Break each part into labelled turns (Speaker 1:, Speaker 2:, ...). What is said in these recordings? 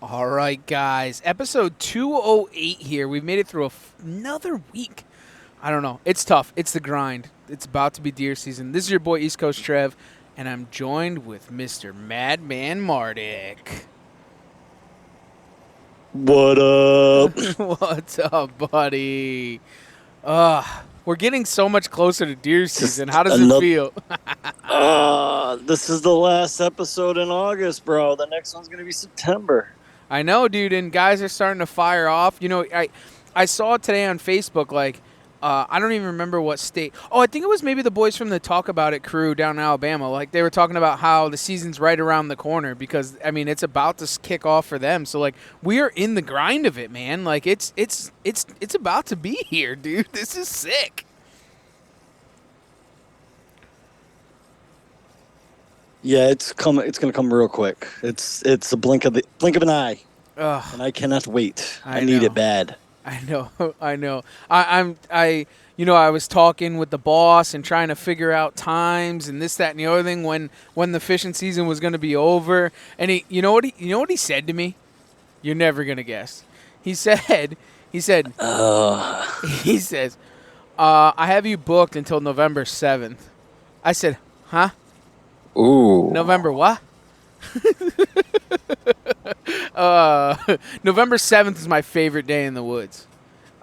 Speaker 1: All right, guys. Episode 208 here. We've made it through another week. I don't know. It's tough. It's the grind. It's about to be deer season. This is your boy East Coast Trev, and I'm joined with Mr. Madman Mardick.
Speaker 2: What up?
Speaker 1: What's up, buddy? We're getting so much closer to deer season. How does it feel?
Speaker 2: This is the last episode in August, bro. The next one's gonna be September.
Speaker 1: I know, dude, and guys are starting to fire off. You know, I saw today on Facebook, like, I don't even remember what state. Oh, I think it was maybe the boys from the Talk About It crew down in Alabama. Like, they were talking about how the season's right around the corner because, I mean, it's about to kick off for them. So, like, we are in the grind of it, man. Like, it's about to be here, dude. This is sick.
Speaker 2: Yeah, it's coming. It's gonna come real quick. It's a blink of an eye,
Speaker 1: Ugh.
Speaker 2: and I cannot wait. I
Speaker 1: I
Speaker 2: need
Speaker 1: know.
Speaker 2: it bad.
Speaker 1: I know, I know. I was talking with the boss and trying to figure out times and this, that, and the other thing when the fishing season was going to be over. And you know what he said to me? You're never gonna guess. He said, he says, I have you booked until November 7th. I said, huh?
Speaker 2: Ooh.
Speaker 1: November what? November 7th is my favorite day in the woods.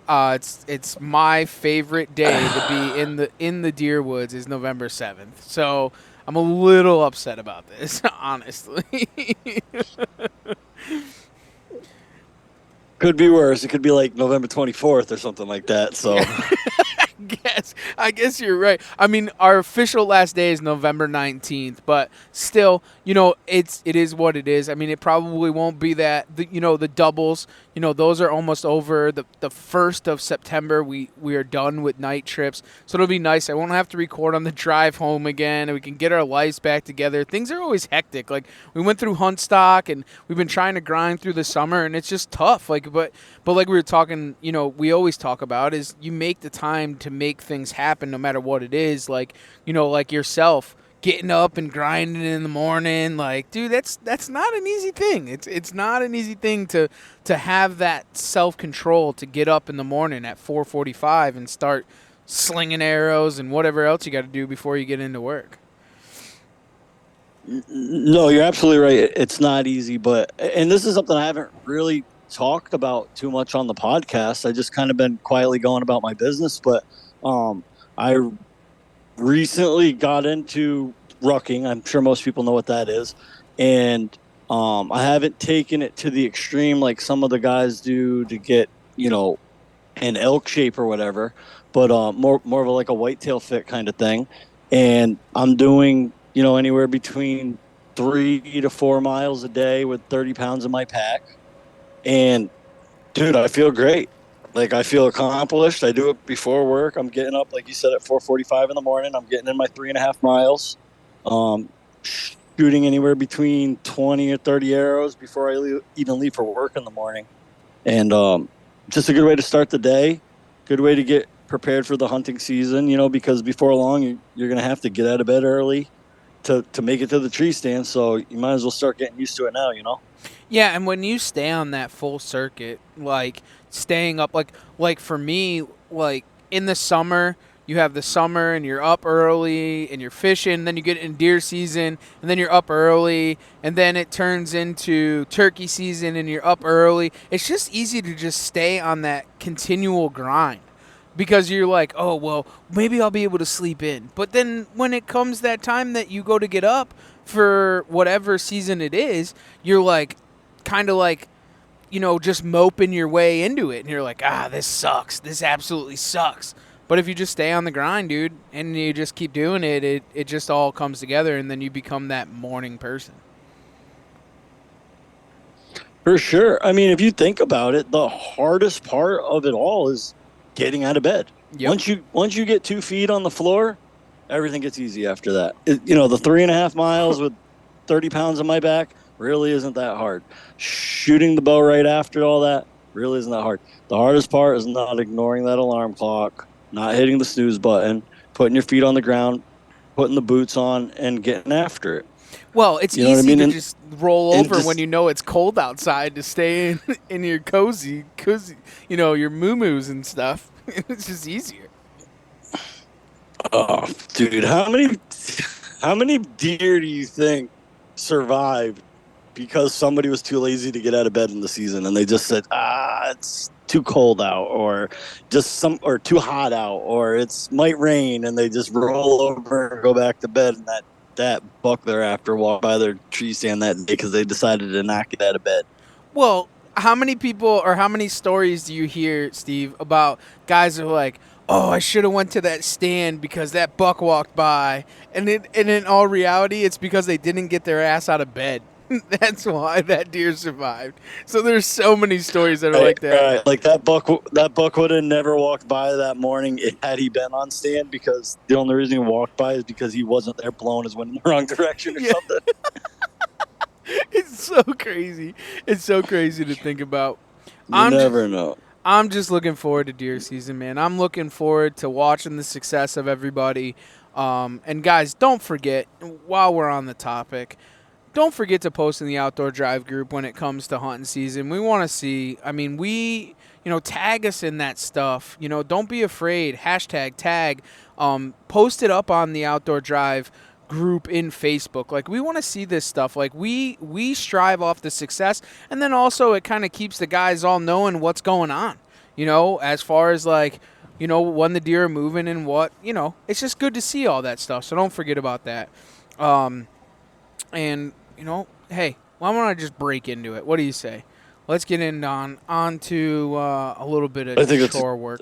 Speaker 1: It's my favorite day to be in the deer woods is November 7th. So I'm a little upset about this, honestly.
Speaker 2: Could be worse. It could be like November 24th or something like that. So
Speaker 1: I guess you're right. I mean, our official last day is November 19th, but still, you know, it is what it is. I mean, it probably won't be that. The doubles, those are almost over. The 1st of September, we are done with night trips, so it'll be nice. I won't have to record on the drive home again, and we can get our lives back together. Things are always hectic. Like, we went through Huntstock, and we've been trying to grind through the summer, and it's just tough. Like, but like we were talking, we always talk about is you make the time to make things happen no matter what it is. Like, like yourself getting up and grinding in the morning. Like, dude, that's not an easy thing. It's not an easy thing to have that self-control to get up in the morning at 4:45 and start slinging arrows and whatever else you got to do before you get into work.
Speaker 2: no, you're absolutely right. It's not easy, and this is something I haven't really talked about too much on the podcast. I just kind of been quietly going about my business, but I recently got into rucking. I'm sure most people know what that is, and I haven't taken it to the extreme like some of the guys do to get an elk shape or whatever, but more of like a whitetail fit kind of thing. And I'm doing anywhere between 3 to 4 miles a day with 30 pounds in my pack. And dude, I feel great. Like, I feel accomplished. I do it before work. I'm getting up, like you said, at 4:45 in the morning. I'm getting in my 3.5 miles, shooting anywhere between 20 or 30 arrows before I even leave for work in the morning. And just a good way to start the day. Good way to get prepared for the hunting season, because before long you're going to have to get out of bed early to make it to the tree stand. So you might as well start getting used to it now,
Speaker 1: Yeah, and when you stay on that full circuit, like staying up, like for me, like in the summer, you have the summer and you're up early and you're fishing, then you get in deer season and then you're up early and then it turns into turkey season and you're up early. It's just easy to just stay on that continual grind because you're like, oh, well, maybe I'll be able to sleep in. But then when it comes that time that you go to get up for whatever season it is, you're like, kind of like, just moping your way into it. And you're like, this sucks. This absolutely sucks. But if you just stay on the grind, dude, and you just keep doing it, it just all comes together, and then you become that morning person.
Speaker 2: For sure. I mean, if you think about it, the hardest part of it all is getting out of bed.
Speaker 1: Yep.
Speaker 2: Once you get 2 feet on the floor, everything gets easy after that. The 3.5 miles with 30 pounds on my back really isn't that hard. Shooting the bow right after all that really isn't that hard. The hardest part is not ignoring that alarm clock, not hitting the snooze button, putting your feet on the ground, putting the boots on, and getting after it.
Speaker 1: Well, it's
Speaker 2: You know what I
Speaker 1: easy
Speaker 2: mean?
Speaker 1: to just roll
Speaker 2: And
Speaker 1: over when
Speaker 2: just
Speaker 1: you know it's cold outside to stay in your cozy, your moo-moos and stuff. It's just easier.
Speaker 2: oh, dude, how many deer do you think survived because somebody was too lazy to get out of bed in the season and they just said, it's too cold out, or or too hot out, or it's might rain, and they just roll over and go back to bed, and that buck thereafter walked by their tree stand that day because they decided to not get out of bed.
Speaker 1: Well, how many people or how many stories do you hear, Steve, about guys who are like, "Oh, I should have went to that stand because that buck walked by," and in all reality, it's because they didn't get their ass out of bed. That's why that deer survived. So there's so many stories that are
Speaker 2: Right,
Speaker 1: like that.
Speaker 2: right. Like that buck would have never walked by that morning had he been on stand, because the only reason he walked by is because he wasn't there blowing his wind in the wrong direction or
Speaker 1: Yeah,
Speaker 2: something.
Speaker 1: it's so crazy. It's so crazy to think about.
Speaker 2: You
Speaker 1: I'm
Speaker 2: never
Speaker 1: just
Speaker 2: know.
Speaker 1: I'm just looking forward to deer season, man. I'm looking forward to watching the success of everybody. And guys, don't forget, while we're on the topic, don't forget to post in the Outdoor Drive group when it comes to hunting season. We want to see, I mean, tag us in that stuff. Don't be afraid. Hashtag tag. Post it up on the Outdoor Drive group in Facebook. Like, we want to see this stuff. Like, we strive off the success, and then also it kind of keeps the guys all knowing what's going on. As far as like, when the deer are moving and what, it's just good to see all that stuff. So don't forget about that. And hey, why don't I just break into it? What do you say? Let's get onto a little bit
Speaker 2: I
Speaker 1: of
Speaker 2: think
Speaker 1: chore work.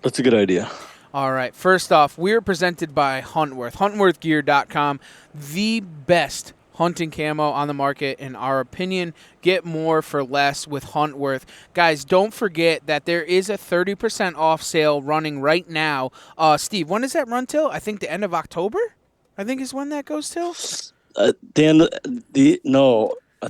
Speaker 2: that's a good idea.
Speaker 1: All right. First off, we're presented by Huntworth. HuntworthGear.com, the best hunting camo on the market, in our opinion. Get more for less with Huntworth. Guys, don't forget that there is a 30% off sale running right now. Steve, when does that run till? I think the end of October, I think is when that goes till.
Speaker 2: The end. No, I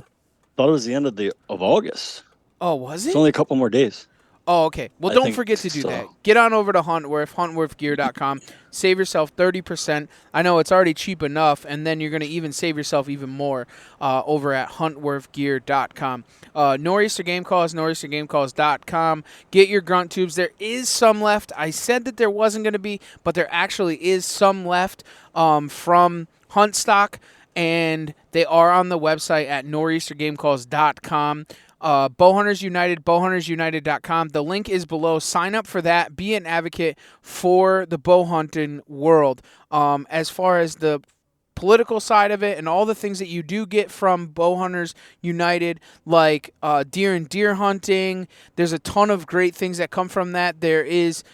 Speaker 2: thought it was the end of August.
Speaker 1: Oh, was
Speaker 2: It's
Speaker 1: it?
Speaker 2: only a couple more days.
Speaker 1: Oh, okay. Well,
Speaker 2: I
Speaker 1: don't
Speaker 2: think
Speaker 1: forget to do that.
Speaker 2: so.
Speaker 1: Get on over to Huntworth, huntworthgear.com. Save yourself 30%. I know it's already cheap enough, and then you're going to even save yourself even more over at huntworthgear.com. Nor'easter Game Calls, nor'eastergamecalls.com. Get your grunt tubes. There is some left. I said that there wasn't going to be, but there actually is some left from Huntstock, and they are on the website at nor'eastergamecalls.com. Bowhunters United, bowhuntersunited.com. The link is below. Sign up for that. Be an advocate for the bow hunting world. As far as the political side of it and all the things that you do get from Bowhunters United, like deer and deer hunting, there's a ton of great things that come from that. There is,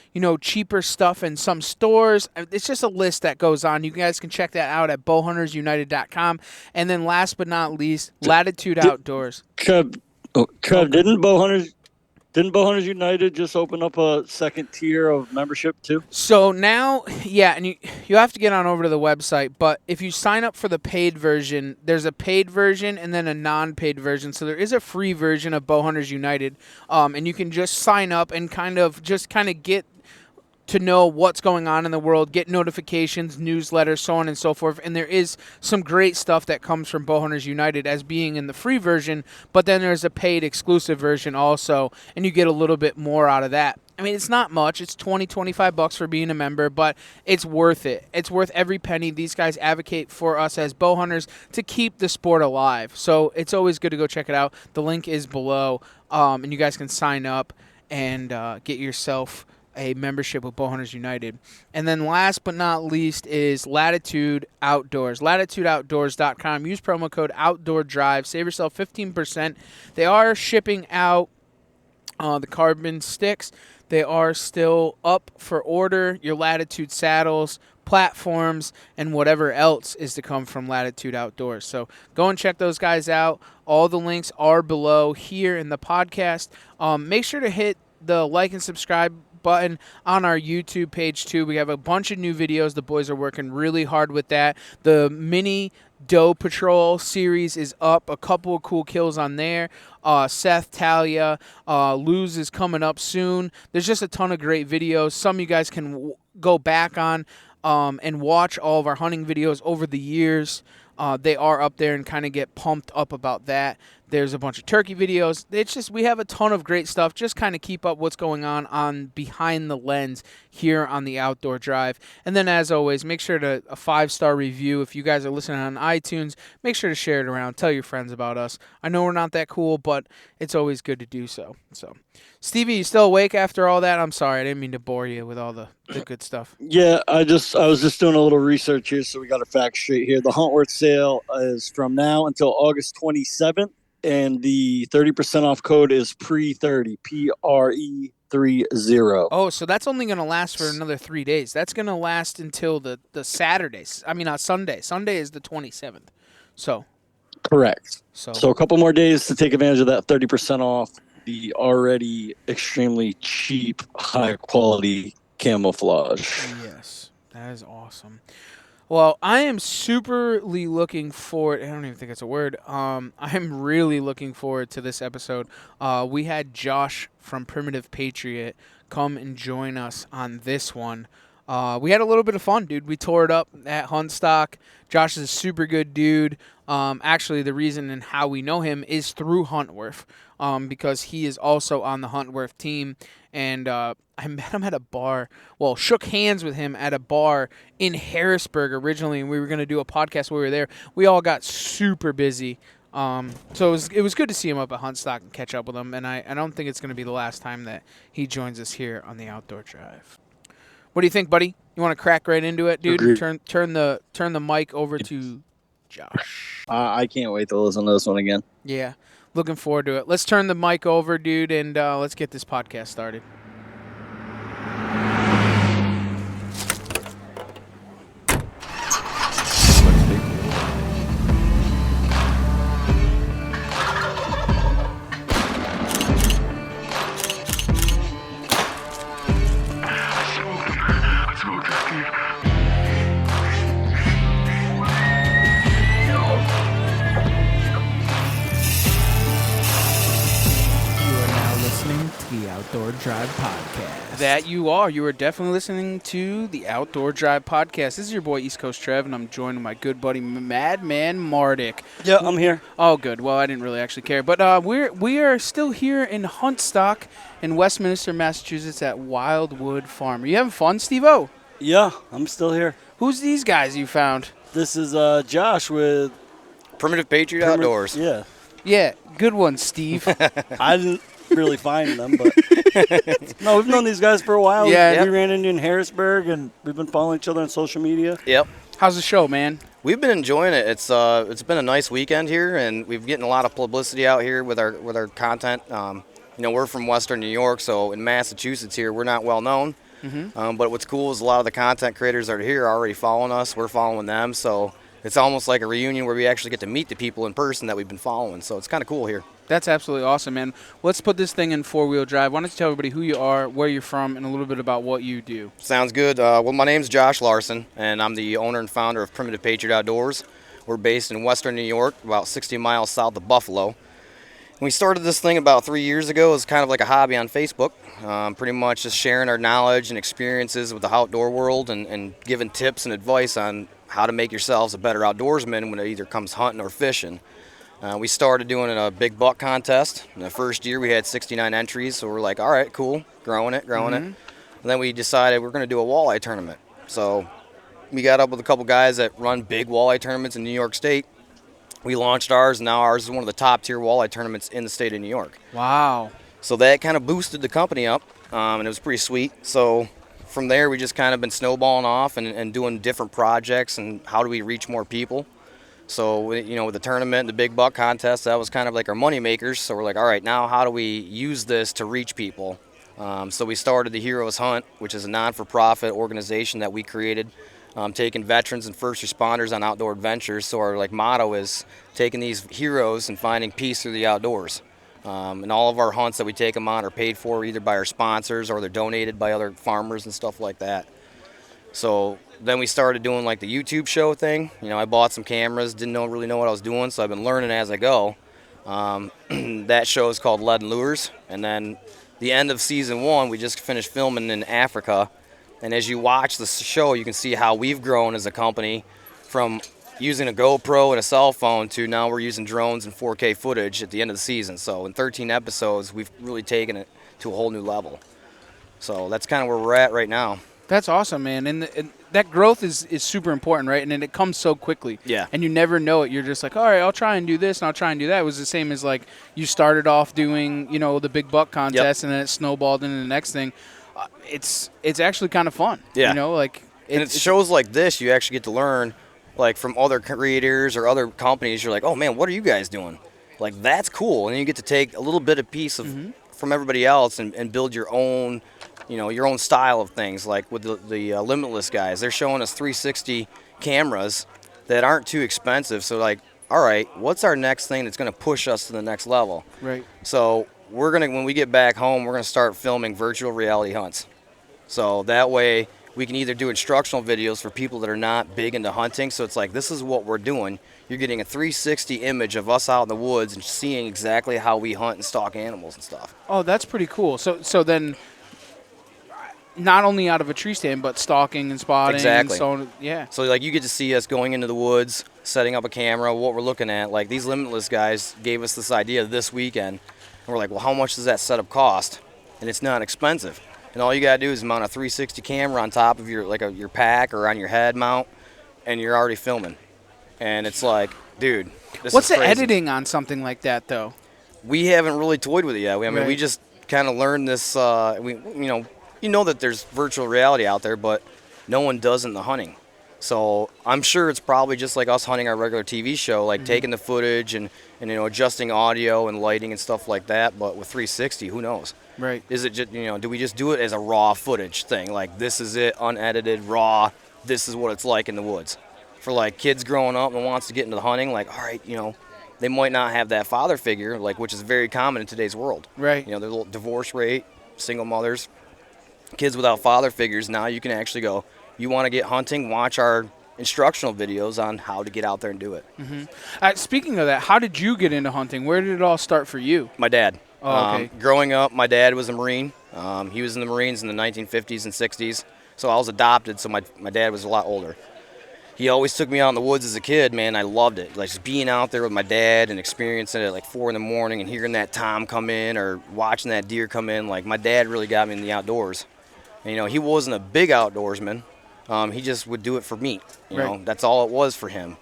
Speaker 1: cheaper stuff in some stores. It's just a list that goes on. You guys can check that out at bowhuntersunited.com. And then last but not least, Latitude Outdoors.
Speaker 2: Trev, didn't Bowhunters United just open up a second tier of membership too?
Speaker 1: So now, yeah, and you have to get on over to the website, but if you sign up for the paid version, there's a paid version and then a non-paid version. So there is a free version of Bowhunters United, and you can just sign up and kind of get to know what's going on in the world, get notifications, newsletters, so on and so forth. And there is some great stuff that comes from Bowhunters United as being in the free version, but then there's a paid exclusive version also, and you get a little bit more out of that. I mean, it's not much. It's $25 for being a member, but it's worth it. It's worth every penny. These guys advocate for us as bow hunters to keep the sport alive. So it's always good to go check it out. The link is below, and you guys can sign up and get yourself a membership with Bowhunters United. And then last but not least is Latitude Outdoors. LatitudeOutdoors.com. Use promo code OutdoorDrive. Save yourself 15%. They are shipping out the carbon sticks. They are still up for order. Your Latitude saddles, platforms, and whatever else is to come from Latitude Outdoors. So go and check those guys out. All the links are below here in the podcast. Make sure to hit the like and subscribe button on our YouTube page too. We have a bunch of new videos. The boys are working really hard with that. The mini Doe Patrol series is up. A couple of cool kills on there. Seth, Talia, Luz is coming up soon. There's just a ton of great videos. Some you guys can go back on and watch all of our hunting videos over the years. They are up there and kind of get pumped up about that. There's a bunch of turkey videos. It's just we have a ton of great stuff. Just kind of keep up what's going on behind the lens here on the Outdoor Drive. And then as always, make sure to a 5-star review. If you guys are listening on iTunes, make sure to share it around. Tell your friends about us. I know we're not that cool, but it's always good to do so. So, Stevie, you still awake after all that? I'm sorry, I didn't mean to bore you with all the good stuff.
Speaker 2: Yeah, I was just doing a little research here, so we got a fact straight here. The Huntworth sale is from now until August 27th, and the 30% off code is PRE30, PRE30.
Speaker 1: Oh, so that's only going to last for another 3 days. That's going to last until the Saturdays. I mean, Sunday. Sunday is the 27th. So.
Speaker 2: Correct.
Speaker 1: So
Speaker 2: a couple more days to take advantage of that 30% off the already extremely cheap, high-quality camouflage.
Speaker 1: Yes, that is awesome. Well, I am superly looking forward. I don't even think it's a word. I'm really looking forward to this episode. We had Josh from Primitive Patriot come and join us on this one. We had a little bit of fun, dude. We tore it up at Huntstock. Josh is a super good dude. Actually, the reason and how we know him is through Huntworth, because he is also on the Huntworth team. And I met him at a bar. Well, shook hands with him at a bar in Harrisburg originally, and we were going to do a podcast while we were there. We all got super busy. So it was good to see him up at Huntstock and catch up with him. And I don't think it's going to be the last time that he joins us here on the Outdoor Drive. What do you think, buddy? You want to crack right into it, dude?
Speaker 2: Agreed.
Speaker 1: Turn the mic over to Josh.
Speaker 2: I can't wait to listen to this one again.
Speaker 1: Yeah, looking forward to it. Let's turn the mic over, dude, and let's get this podcast started. Outdoor Drive Podcast. That you are. You are definitely listening to the Outdoor Drive Podcast. This is your boy East Coast Trev, and I'm joined with my good buddy Madman Mardick.
Speaker 2: Yeah, I'm here.
Speaker 1: Oh, good. Well, I didn't really actually care, but we are still here in Huntstock in Westminister, Massachusetts at Wildwood Farm. Are you having fun, Steve-O?
Speaker 2: Yeah, I'm still here.
Speaker 1: Who's these guys you found?
Speaker 2: This is Josh with
Speaker 3: Primitive Patriot Outdoors.
Speaker 2: Yeah.
Speaker 1: Yeah, good one, Steve.
Speaker 2: I didn't really find them, but no, we've known these guys for a while.
Speaker 1: Yeah.
Speaker 2: We ran into in Harrisburg, and we've been following each other on social media.
Speaker 3: Yep.
Speaker 1: How's the show, man?
Speaker 3: We've been enjoying it. It's been a nice weekend here, and we've getting a lot of publicity out here with our content. We're from Western New York, so in Massachusetts here, we're not well known. Mm-hmm. But what's cool is a lot of the content creators that are here are already following us. We're following them, so it's almost like a reunion where we actually get to meet the people in person that we've been following. So it's kind of cool here.
Speaker 1: That's absolutely awesome, man. Let's put this thing in four-wheel drive. Why don't you tell everybody who you are, where you're from, and a little bit about what you do?
Speaker 3: Sounds good. Well, my name's Josh Larson, and I'm the owner and founder of Primitive Patriot Outdoors. We're based in Western New York, about 60 miles south of Buffalo. We started this thing about 3 years ago as kind of like a hobby on Facebook, pretty much just sharing our knowledge and experiences with the outdoor world and giving tips and advice on how to make yourselves a better outdoorsman when it either comes hunting or fishing. We started doing a big buck contest. In the first year, we had 69 entries, so we're like, all right, cool, growing it. And then we decided we're going to do a walleye tournament. So we got up with a couple guys that run big walleye tournaments in New York State. We launched ours, and now ours is one of the top-tier walleye tournaments in the state of New York.
Speaker 1: Wow.
Speaker 3: So that kind of boosted the company up, and it was pretty sweet. So from there, we just kind of been snowballing off and doing different projects and how do we reach more people. So, with the tournament and the big buck contest, that was kind of like our money makers. So we're like, all right, now how do we use this to reach people? So we started the Heroes Hunt, which is a non-for-profit organization that we created, taking veterans and first responders on outdoor adventures. So our motto is taking these heroes and finding peace through the outdoors. And all of our hunts that we take them on are paid for either by our sponsors or they're donated by other farmers and stuff like that. So then we started doing the YouTube show thing. I bought some cameras, didn't really know what I was doing, so I've been learning as I go. That show is called Lead and Lures. And then the end of season 1, we just finished filming in Africa. And as you watch the show, you can see how we've grown as a company from using a GoPro and a cell phone to now we're using drones and 4K footage at the end of the season. So in 13 episodes, we've really taken it to a whole new level. So that's kind of where we're at right now.
Speaker 1: That's awesome, man. And that growth is super important, right? And then it comes so quickly.
Speaker 3: Yeah.
Speaker 1: And you never know it. You're just like, all right, I'll try and do this and I'll try and do that. It was the same as like you started off doing, the big buck contest and then it snowballed into the next thing. It's actually kind of fun.
Speaker 3: Yeah.
Speaker 1: And
Speaker 3: it's shows like this, you actually get to learn like from other creators or other companies. You're like, oh man, what are you guys doing? Like, that's cool. And then you get to take a little bit of piece of from everybody else and build your own, your own style of things. Like with the Limitless guys, they're showing us 360 cameras that aren't too expensive. So like, all right, what's our next thing that's going to push us to the next level?
Speaker 1: Right.
Speaker 3: So when we get back home, we're going to start filming virtual reality hunts. So that way we can either do instructional videos for people that are not big into hunting. So it's like, this is what we're doing. You're getting a 360 image of us out in the woods and seeing exactly how we hunt and stalk animals and stuff.
Speaker 1: Oh, that's pretty cool. So then not only out of a tree stand, but stalking and spotting.
Speaker 3: Exactly.
Speaker 1: And so, yeah.
Speaker 3: So like you get to see us going into the woods, setting up a camera, what we're looking at. Like these Limitless guys gave us this idea this weekend. And we're like, well, how much does that setup cost? And it's not expensive. And all you got to do is mount a 360 camera on top of your pack or on your head mount, and you're already filming. And it's like, dude, this
Speaker 1: What's
Speaker 3: is
Speaker 1: the
Speaker 3: crazy.
Speaker 1: editing on something like that, though?
Speaker 3: We haven't really toyed with it yet.
Speaker 1: Right.
Speaker 3: We just kind of learned this. You know that there's virtual reality out there, but no one does in the hunting. So I'm sure it's probably just like us hunting our regular TV show, like taking the footage and adjusting audio and lighting and stuff like that. But with 360, who knows?
Speaker 1: Right.
Speaker 3: Is it just do we just do it as a raw footage thing? Like this is it, unedited, raw. This is what it's like in the woods. For like kids growing up and wants to get into the hunting, like all right, they might not have that father figure, like which is very common in today's world.
Speaker 1: Right.
Speaker 3: The little divorce rate, single mothers, kids without father figures. Now you can actually go. You want to get hunting? Watch our instructional videos on how to get out there and do it.
Speaker 1: Speaking of that, how did you get into hunting? Where did it all start for you?
Speaker 3: My dad.
Speaker 1: Oh, okay.
Speaker 3: Growing up, my dad was a Marine. He was in the Marines in the 1950s and 60s. So I was adopted, so my dad was a lot older. He always took me out in the woods as a kid, man. I loved it. Like just being out there with my dad and experiencing it at like 4 in the morning and hearing that tom come in or watching that deer come in. Like my dad really got me in the outdoors. And, he wasn't a big outdoorsman. He just would do it for meat. That's all it was for him.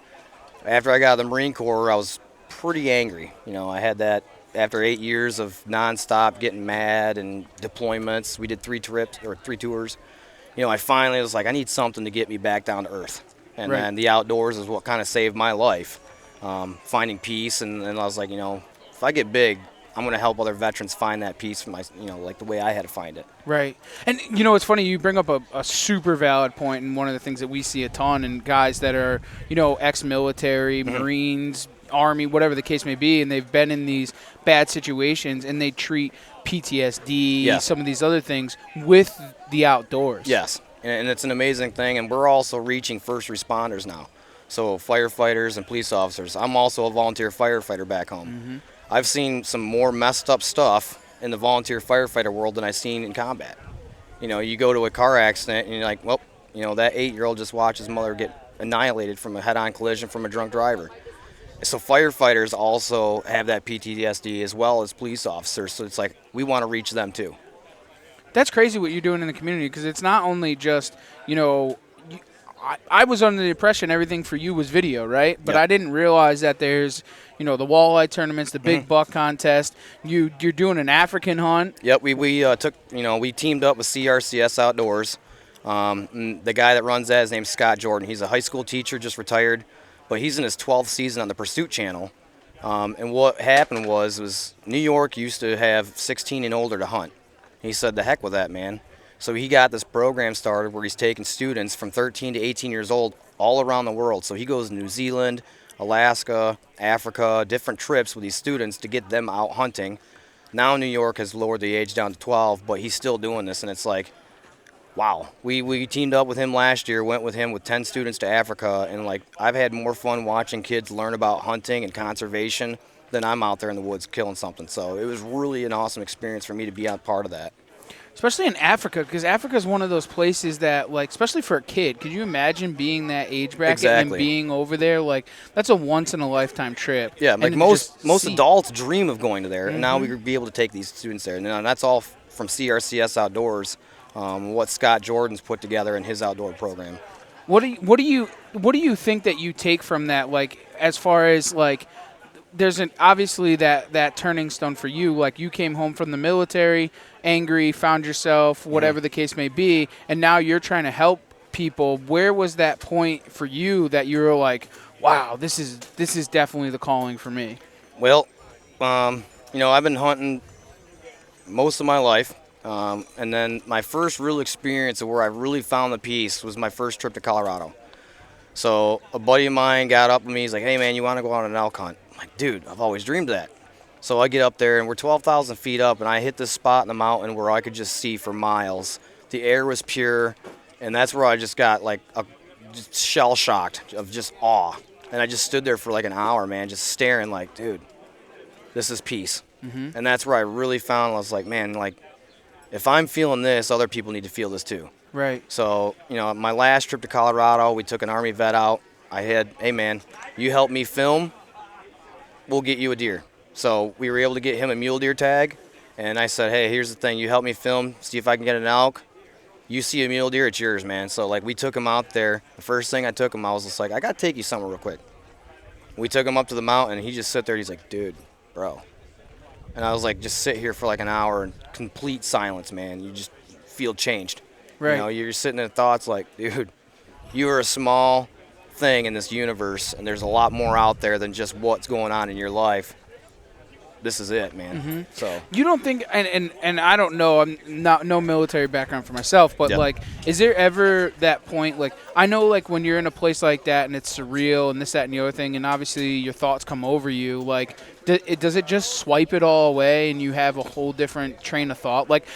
Speaker 3: After I got out of the Marine Corps, I was pretty angry. I had that after 8 years of nonstop getting mad and deployments. We did 3 tours. I finally was like, I need something to get me back down to earth. And
Speaker 1: Right.
Speaker 3: then the outdoors is what kind of saved my life. Finding peace, and I was like, if I get big, I'm going to help other veterans find that peace for like the way I had to find it.
Speaker 1: Right. And, it's funny, you bring up a super valid point, and one of the things that we see a ton in guys that are, ex-military, Marines, Army, whatever the case may be, and they've been in these bad situations, and they treat PTSD,
Speaker 3: Yeah.
Speaker 1: some of these other things, with the outdoors.
Speaker 3: Yes, and it's an amazing thing, and we're also reaching first responders now. So firefighters and police officers. I'm also a volunteer firefighter back home. I've seen some more messed up stuff in the volunteer firefighter world than I've seen in combat. You go to a car accident and you're like, well, that 8-year-old just watched his mother get annihilated from a head-on collision from a drunk driver. So firefighters also have that PTSD as well as police officers. So it's like we want to reach them too.
Speaker 1: That's crazy what you're doing in the community, because it's not only just, I was under the impression everything for you was video, right? But
Speaker 3: Yep.
Speaker 1: I didn't realize that there's, the walleye tournaments, the big buck contest. You're doing an African hunt.
Speaker 3: Yep, we teamed up with CRCS Outdoors. The guy that runs that, his name's Scott Jordan. He's a high school teacher, just retired, but he's in his 12th season on the Pursuit Channel. And what happened was New York used to have 16 and older to hunt. He said, the heck with that, man. So he got this program started where he's taking students from 13 to 18 years old all around the world. So he goes to New Zealand, Alaska, Africa, different trips with these students to get them out hunting. Now New York has lowered the age down to 12, but he's still doing this, and it's like, wow. We teamed up with him last year, went with him with 10 students to Africa, and like I've had more fun watching kids learn about hunting and conservation than I'm out there in the woods killing something. So it was really an awesome experience for me to be a part of that.
Speaker 1: Especially in Africa, because Africa is one of those places that, like, especially for a kid, could you imagine being that age bracket and
Speaker 3: Exactly.
Speaker 1: being over there? Like, that's a once-in-a-lifetime trip.
Speaker 3: Yeah,
Speaker 1: And
Speaker 3: like
Speaker 1: to
Speaker 3: most
Speaker 1: just see-
Speaker 3: adults dream of going to there, and now we could be able to take these students there. And that's all from CRCS Outdoors, what Scott Jordan's put together in his outdoor program.
Speaker 1: What do you think that you take from that? Like, as far as like, there's obviously that turning stone for you. Like, you came home from the military, angry, found yourself, whatever the case may be, and now you're trying to help people. Where was that point for you that you were like, wow, this is definitely the calling for me?
Speaker 3: Well, I've been hunting most of my life, and then my first real experience of where I really found the peace was my first trip to Colorado. So a buddy of mine got up with me. He's like, "Hey, man, you want to go on an elk hunt?" I'm like, "Dude, I've always dreamed of that." So I get up there, and we're 12,000 feet up, and I hit this spot in the mountain where I could just see for miles. The air was pure, and that's where I just got like just shell-shocked of just awe. And I just stood there for like an hour, man, just staring like, dude, this is peace. And that's where I really found, I was like, man, like, if I'm feeling this, other people need to feel this too.
Speaker 1: Right.
Speaker 3: So, my last trip to Colorado, we took an Army vet out. I had, hey, man, you help me film, we'll get you a deer. So we were able to get him a mule deer tag. And I said, hey, here's the thing. You help me film, see if I can get an elk. You see a mule deer, it's yours, man. So, like, we took him out there. The first thing I took him, I was just like, I got to take you somewhere real quick. We took him up to the mountain, and he just sit there. He's like, dude, bro. And I was like, just sit here for like an hour in complete silence, man. You just feel changed.
Speaker 1: Right.
Speaker 3: You're sitting in thoughts like, dude, you are a small thing in this universe, and there's a lot more out there than just what's going on in your life. This is it, man. So
Speaker 1: You don't think, and I don't know, I'm not no military background for myself, but
Speaker 3: Yep.
Speaker 1: like, is there ever that point, like, I know like when you're in a place like that and it's surreal and this, that, and the other thing, and obviously your thoughts come over you, like, does it just swipe it all away and you have a whole different train of thought? Like,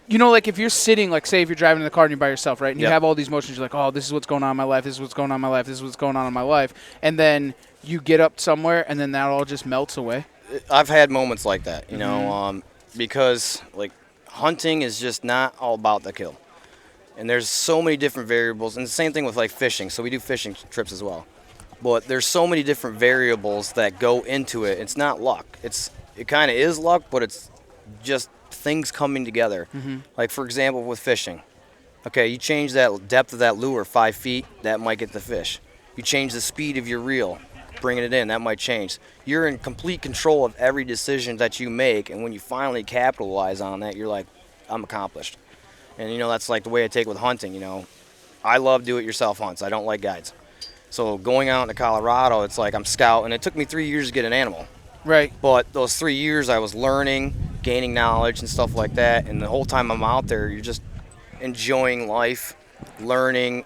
Speaker 1: like if you're sitting, like say if you're driving in the car and you're by yourself, right, and you
Speaker 3: Yep.
Speaker 1: have all these emotions, you're like, oh, this is what's going on in my life, this is what's going on in my life, this is what's going on in my life, and then you get up somewhere and then that all just melts away.
Speaker 3: I've had moments like that, because like hunting is just not all about the kill. And there's so many different variables, and the same thing with like fishing. So we do fishing trips as well. But there's so many different variables that go into it. It's not luck. It kind of is luck, but it's just things coming together. Like for example with fishing. Okay, you change that depth of that lure 5 feet, that might get the fish. You change the speed of your reel, bringing it in, that might change. You're in complete control of every decision that you make, and when you finally capitalize on that, you're like, I'm accomplished. And that's like the way I take with hunting. I love do-it-yourself hunts. I don't like guides. So going out into Colorado, it's like I'm scouting. It took me 3 years to get an animal.
Speaker 1: Right.
Speaker 3: But those 3 years I was learning, gaining knowledge and stuff like that, and the whole time I'm out there, you're just enjoying life, learning,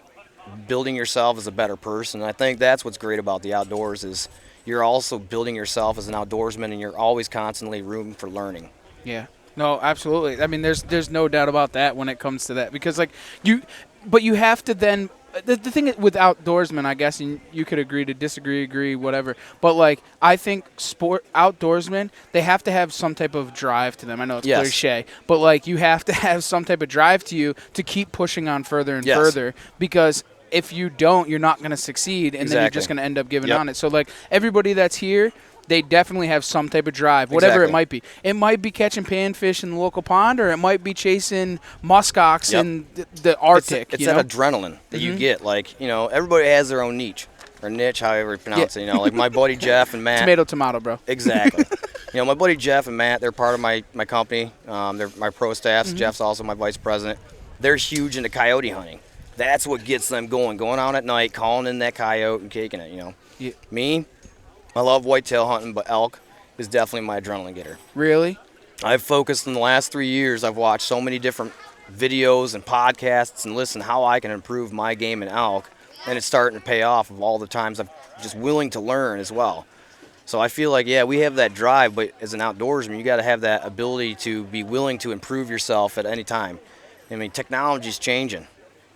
Speaker 3: building yourself as a better person. And I think that's what's great about the outdoors is you're also building yourself as an outdoorsman, and you're always constantly room for learning.
Speaker 1: Yeah. No, absolutely. I mean, there's no doubt about that when it comes to that, because like you have to then. The thing with outdoorsmen, I guess, and you could agree to disagree, agree, whatever. But like, I think outdoorsmen, they have to have some type of drive to them. I know it's
Speaker 3: Yes.
Speaker 1: cliche, but like, you have to have some type of drive to you to keep pushing on further and
Speaker 3: Yes.
Speaker 1: further, because if you don't, you're not going to succeed, and then you're
Speaker 3: Exactly.
Speaker 1: just going to end up giving
Speaker 3: Yep.
Speaker 1: on it. So like, everybody that's here, they definitely have some type of drive, whatever it
Speaker 3: Exactly.
Speaker 1: might be. It might be catching panfish in the local pond, or it might be chasing muskox
Speaker 3: Yep.
Speaker 1: in the Arctic.
Speaker 3: It's
Speaker 1: you
Speaker 3: that
Speaker 1: know?
Speaker 3: adrenaline that you get. Like, everybody has their own niche or niche, however you pronounce it. Like my buddy Jeff and Matt.
Speaker 1: Tomato, bro.
Speaker 3: Exactly. My buddy Jeff and Matt, they're part of my company. They're my pro staffs. Jeff's also my vice president. They're huge into coyote hunting. That's what gets them going out at night, calling in that coyote and kicking it,
Speaker 1: Yeah.
Speaker 3: Me, I love whitetail hunting, but elk is definitely my adrenaline getter.
Speaker 1: Really?
Speaker 3: I've focused in the last 3 years. I've watched so many different videos and podcasts and listened how I can improve my game in elk, and it's starting to pay off of all the times I'm just willing to learn as well. So I feel like, yeah, we have that drive, but as an outdoorsman, you got to have that ability to be willing to improve yourself at any time. I mean, technology's changing.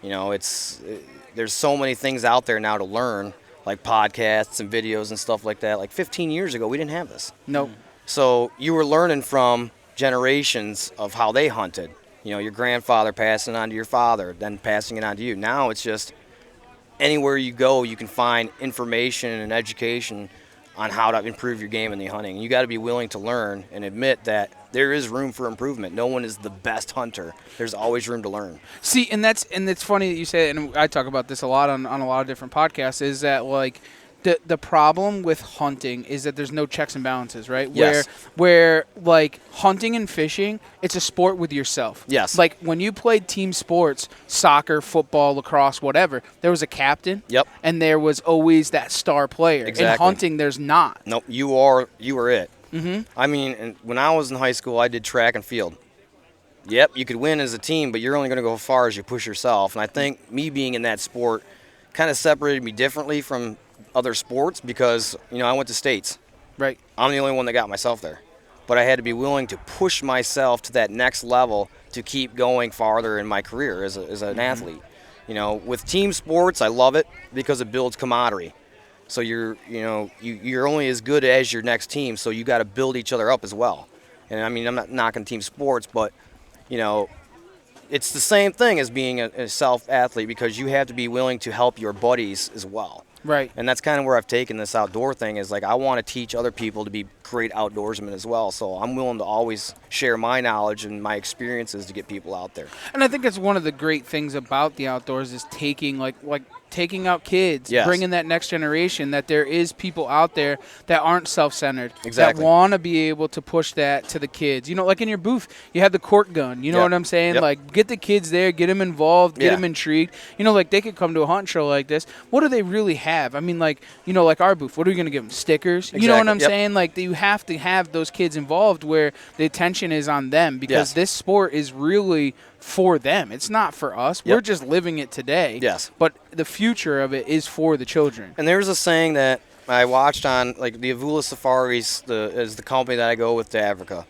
Speaker 3: There's so many things out there now to learn, like podcasts and videos and stuff like that. Like 15 years ago, we didn't have this.
Speaker 1: Nope.
Speaker 3: So you were learning from generations of how they hunted. your grandfather passing it on to your father, then passing it on to you. Now it's just anywhere you go, you can find information and education on how to improve your game in the hunting. You got to be willing to learn and admit that there is room for improvement. No one is the best hunter. There's always room to learn.
Speaker 1: See, and it's funny that you say it, and I talk about this a lot on a lot of different podcasts, is that like the problem with hunting is that there's no checks and balances, right?
Speaker 3: Yes.
Speaker 1: Where like hunting and fishing, it's a sport with yourself.
Speaker 3: Yes.
Speaker 1: Like when you played team sports, soccer, football, lacrosse, whatever, there was a captain.
Speaker 3: Yep.
Speaker 1: And there was always that star player.
Speaker 3: Exactly.
Speaker 1: In hunting, there's not.
Speaker 3: Nope, you are it.
Speaker 1: Mm-hmm.
Speaker 3: I mean, and when I was in high school, I did track and field. Yep, you could win as a team, but you're only going to go as far as you push yourself. And I think me being in that sport kind of separated me differently from other sports because, I went to states.
Speaker 1: Right.
Speaker 3: I'm the only one that got myself there. But I had to be willing to push myself to that next level to keep going farther in my career as an athlete. With team sports, I love it because it builds camaraderie. So you're only as good as your next team, so you got to build each other up as well. And I mean, I'm not knocking team sports, but it's the same thing as being a self-athlete because you have to be willing to help your buddies as well.
Speaker 1: Right.
Speaker 3: And that's kind of where I've taken this outdoor thing is like I want to teach other people to be great outdoorsmen as well. So I'm willing to always share my knowledge and my experiences to get people out there.
Speaker 1: And I think that's one of the great things about the outdoors is taking taking out kids,
Speaker 3: Yes.
Speaker 1: bringing that next generation, that there is people out there that aren't self-centered,
Speaker 3: Exactly.
Speaker 1: that want to be able to push that to the kids. Like in your booth, you have the cork gun. You know
Speaker 3: Yep.
Speaker 1: what I'm saying?
Speaker 3: Yep.
Speaker 1: Like, get the kids there, get them involved, get
Speaker 3: Yeah.
Speaker 1: them intrigued. Like they could come to a hunting show like this. What do they really have? I mean, like our booth, what are we going to give them? Stickers? You know what
Speaker 3: Exactly.
Speaker 1: I'm
Speaker 3: Yep.
Speaker 1: saying? Like, you have to have those kids involved where the attention is on them because
Speaker 3: Yes.
Speaker 1: this sport is really for them. It's not for us.
Speaker 3: Yep.
Speaker 1: We're just living it today.
Speaker 3: Yes.
Speaker 1: But the future of it is for the children.
Speaker 3: And there's a saying that I watched on like the Avula Safaris is the company that I go with to Africa.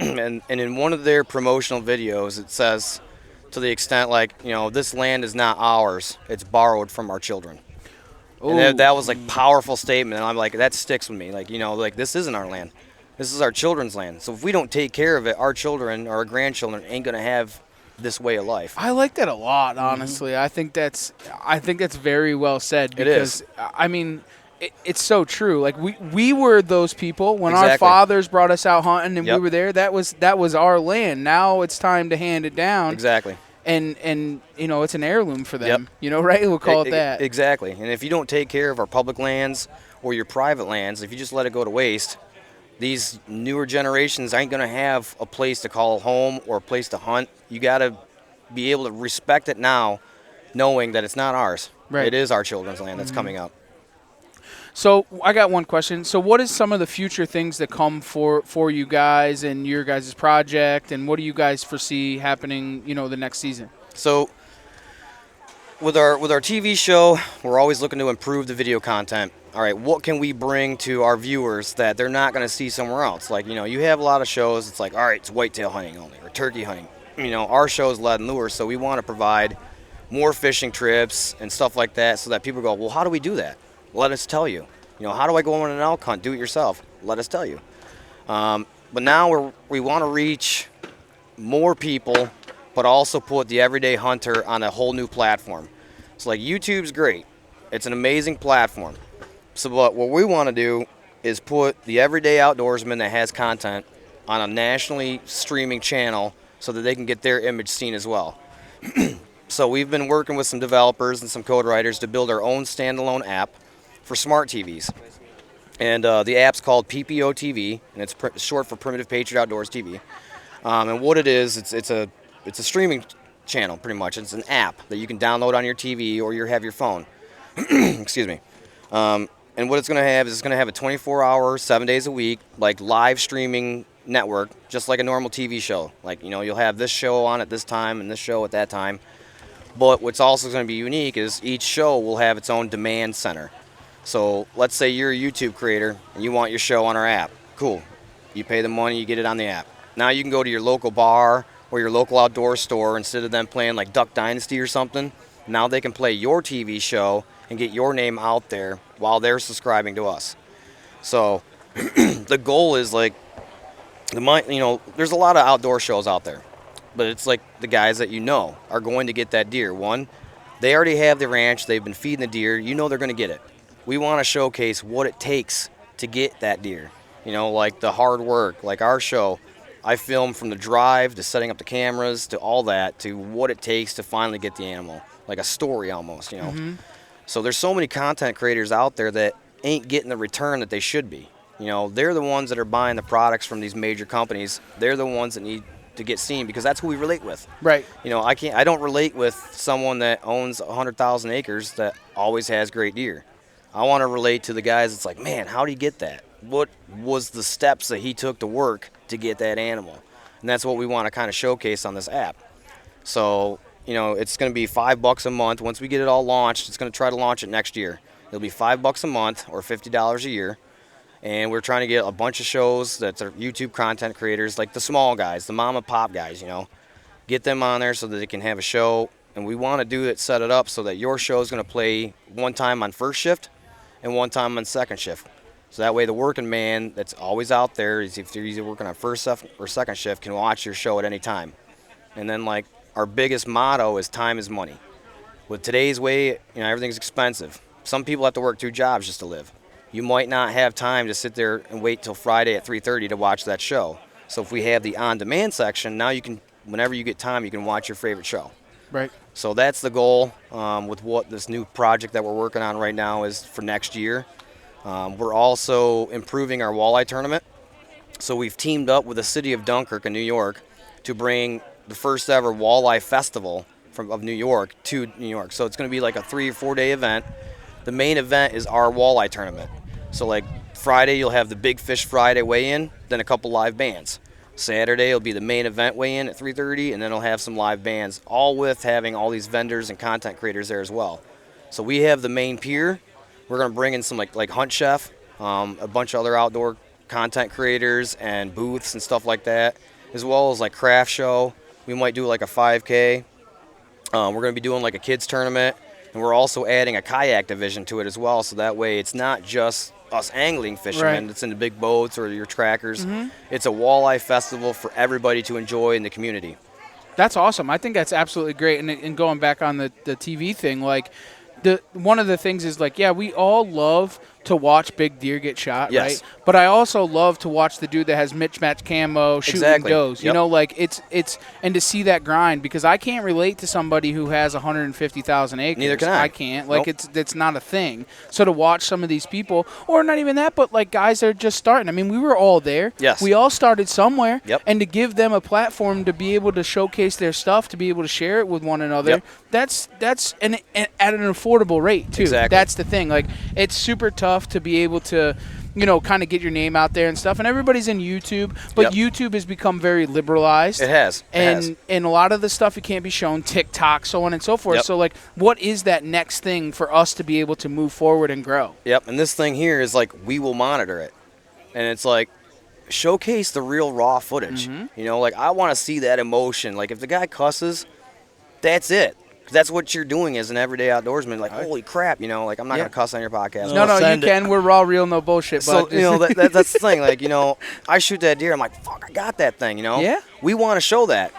Speaker 3: and in one of their promotional videos it says to the extent like, this land is not ours, it's borrowed from our children. And that was like powerful statement and I'm like that sticks with me. Like this isn't our land. This is our children's land. So if we don't take care of it, our children or our grandchildren ain't going to have this way of life.
Speaker 1: I like that a lot, honestly. I think that's very well said because
Speaker 3: It is.
Speaker 1: I mean, it's so true. Like we were those people when our
Speaker 3: Exactly.
Speaker 1: fathers brought us out hunting and we
Speaker 3: Yep.
Speaker 1: were there. That was our land. Now it's time to hand it down.
Speaker 3: Exactly.
Speaker 1: And it's an heirloom for them. Right? We'll call it that.
Speaker 3: Exactly. And if you don't take care of our public lands or your private lands, if you just let it go to waste, these newer generations ain't going to have a place to call home or a place to hunt. You got to be able to respect it now, knowing that it's not ours.
Speaker 1: Right.
Speaker 3: It is our children's land that's coming up.
Speaker 1: So I got one question. So what is some of the future things that come for you guys and your guys' project, and what do you guys foresee happening, the next season?
Speaker 3: So with our TV show, we're always looking to improve the video content. All right, what can we bring to our viewers that they're not going to see somewhere else? Like, you have a lot of shows, it's like, all right, it's whitetail hunting only or turkey hunting. Our show is lead and lure, so we want to provide more fishing trips and stuff like that so that people go, well, how do we do that? Let us tell you. How do I go on an elk hunt? Do it yourself. Let us tell you. But now we want to reach more people, but also put the everyday hunter on a whole new platform. So like YouTube's great. It's an amazing platform. So what we want to do is put the everyday outdoorsman that has content on a nationally streaming channel so that they can get their image seen as well. So we've been working with some developers and some code writers to build our own standalone app for smart TVs. And the app's called PPO TV, and it's short for Primitive Patriot Outdoors TV. And what it is, it's a streaming channel, pretty much. It's an app that you can download on your TV or have your phone. Excuse me. And what it's going to have is it's going to have a 24-hour, 7 days a week, like live streaming network, just like a normal TV show. Like, you'll have this show on at this time and this show at that time. But what's also going to be unique is each show will have its own demand center. So let's say you're a YouTube creator and you want your show on our app. Cool. You pay the money, you get it on the app. Now you can go to your local bar or your local outdoor store instead of them playing like Duck Dynasty or something. Now they can play your TV show and get your name out there while they're subscribing to us. So the goal is like, there's a lot of outdoor shows out there. but it's like the guys that you know are going to get that deer. One, they already have the ranch. They've been feeding the deer. You know they're going to get it. We want to showcase what it takes to get that deer. You know, like the hard work, like our show. I film from the drive to setting up the cameras to all that to what it takes to finally get the animal, like a story almost, you know. So there's so many content creators out there that ain't getting the return that they should be. You know, they're the ones that are buying the products from these major companies. They're the ones that need to get seen because that's who we relate with.
Speaker 1: Right.
Speaker 3: You know, I don't relate with someone that owns 100,000 acres that always has great deer. I want to relate to the guys that's like, man, how did he get that? What was the steps that he took to work to get that animal? And that's what we want to kind of showcase on this app. So, you know, it's going to be $5 a month. Once we get it all launched, it's going to try to launch it next year. It'll be $5 a month or $50 a year. And we're trying to get a bunch of shows that are YouTube content creators, like the small guys, the mom and pop guys, you know, get them on there so that they can have a show. And we want to do it, set it up so that your show is going to play one time on first shift and one time on second shift. So that way the working man that's always out there, if they're either working on first or second shift, can watch your show at any time. And then, like, our biggest motto is time is money. With today's way, you know, everything's expensive. Some people have to work 2 jobs just to live. You might not have time to sit there and wait till Friday at 3:30 to watch that show. So if we have the on-demand section, now you can, whenever you get time, you can watch your favorite show.
Speaker 1: Right.
Speaker 3: So that's the goal with what this new project that we're working on right now is for next year. We're also improving our walleye tournament. So we've teamed up with the city of Dunkirk in New York to bring the first ever walleye festival of New York to New York. So it's going to be like a 3 or 4 day event. The main event is our walleye tournament. So like Friday, you'll have the Big Fish Friday weigh-in, then a couple live bands. Saturday will be the main event weigh-in at 3:30, and then it'll have some live bands, all with having all these vendors and content creators there as well. So we have the main pier. We're going to bring in some like Hunt Chef, a bunch of other outdoor content creators and booths and stuff like that, as well as like craft show. We might do like a 5K. We're going to be doing like a kids tournament, and we're also adding a kayak division to it as well. So that way it's not just us angling fishermen that's in the big boats or your trackers. It's a walleye festival for everybody to enjoy in the community.
Speaker 1: That's awesome. I think that's absolutely great. And going back on the TV thing, like one of the things is like, yeah, we all love to watch big deer get shot,
Speaker 3: Yes.
Speaker 1: right? But I also love to watch the dude that has mismatched camo shooting does. You know, like it's and to see that grind, because I can't relate to somebody who has 150,000 acres.
Speaker 3: Neither can I.
Speaker 1: I can't. Like it's not a thing. So to watch some of these people, or not even that, but like guys that are just starting. I mean, we were all there.
Speaker 3: Yes.
Speaker 1: We all started somewhere.
Speaker 3: Yep.
Speaker 1: And to give them a platform to be able to showcase their stuff, to be able to share it with one another,
Speaker 3: Yep.
Speaker 1: that's and at an affordable rate too.
Speaker 3: Exactly.
Speaker 1: That's the thing. Like, it's super tough to be able to, you know, kind of get your name out there and stuff. And everybody's in YouTube, but
Speaker 3: Yep.
Speaker 1: YouTube has become very liberalized.
Speaker 3: It has.
Speaker 1: And a lot of the stuff it can't be shown, TikTok, so on and so forth.
Speaker 3: Yep.
Speaker 1: So like, what is that next thing for us to be able to move forward and grow?
Speaker 3: Yep, and this thing here is like, we will monitor it. And it's like, showcase the real raw footage. You know, like, I want to see that emotion. Like, if the guy cusses, that's it. 'Cause that's what you're doing as an everyday outdoorsman. Like, holy crap, you know, like, I'm not going to cuss on your podcast.
Speaker 1: No, you
Speaker 2: send it.
Speaker 1: can. We're raw, real, no bullshit.
Speaker 3: So,
Speaker 1: But
Speaker 3: you know, that's the thing. Like, you know, I shoot that deer. I'm like, fuck, I got that thing, you know?
Speaker 1: Yeah.
Speaker 3: We want to show that.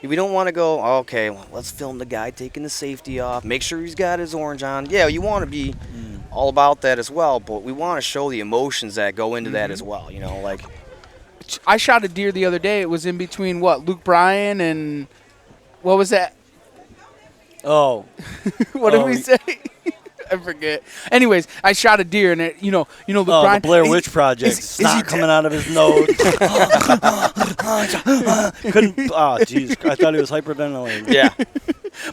Speaker 3: We don't want to go, okay, well, let's film the guy taking the safety off. Make sure he's got his orange on. Yeah, you want to be all about that as well, but we want to show the emotions that go into that as well, you know? Like,
Speaker 1: I shot a deer the other day. It was in between, Luke Bryan and what was that?
Speaker 2: Oh,
Speaker 1: What did we say? I forget. Anyways, I shot a deer, and it, Luke
Speaker 2: the
Speaker 1: Bryan.
Speaker 2: Blair Witch Project.
Speaker 1: is he
Speaker 2: Snot coming out of his nose. Couldn't. Oh, jeez. I thought he was hyperventilating.
Speaker 3: yeah.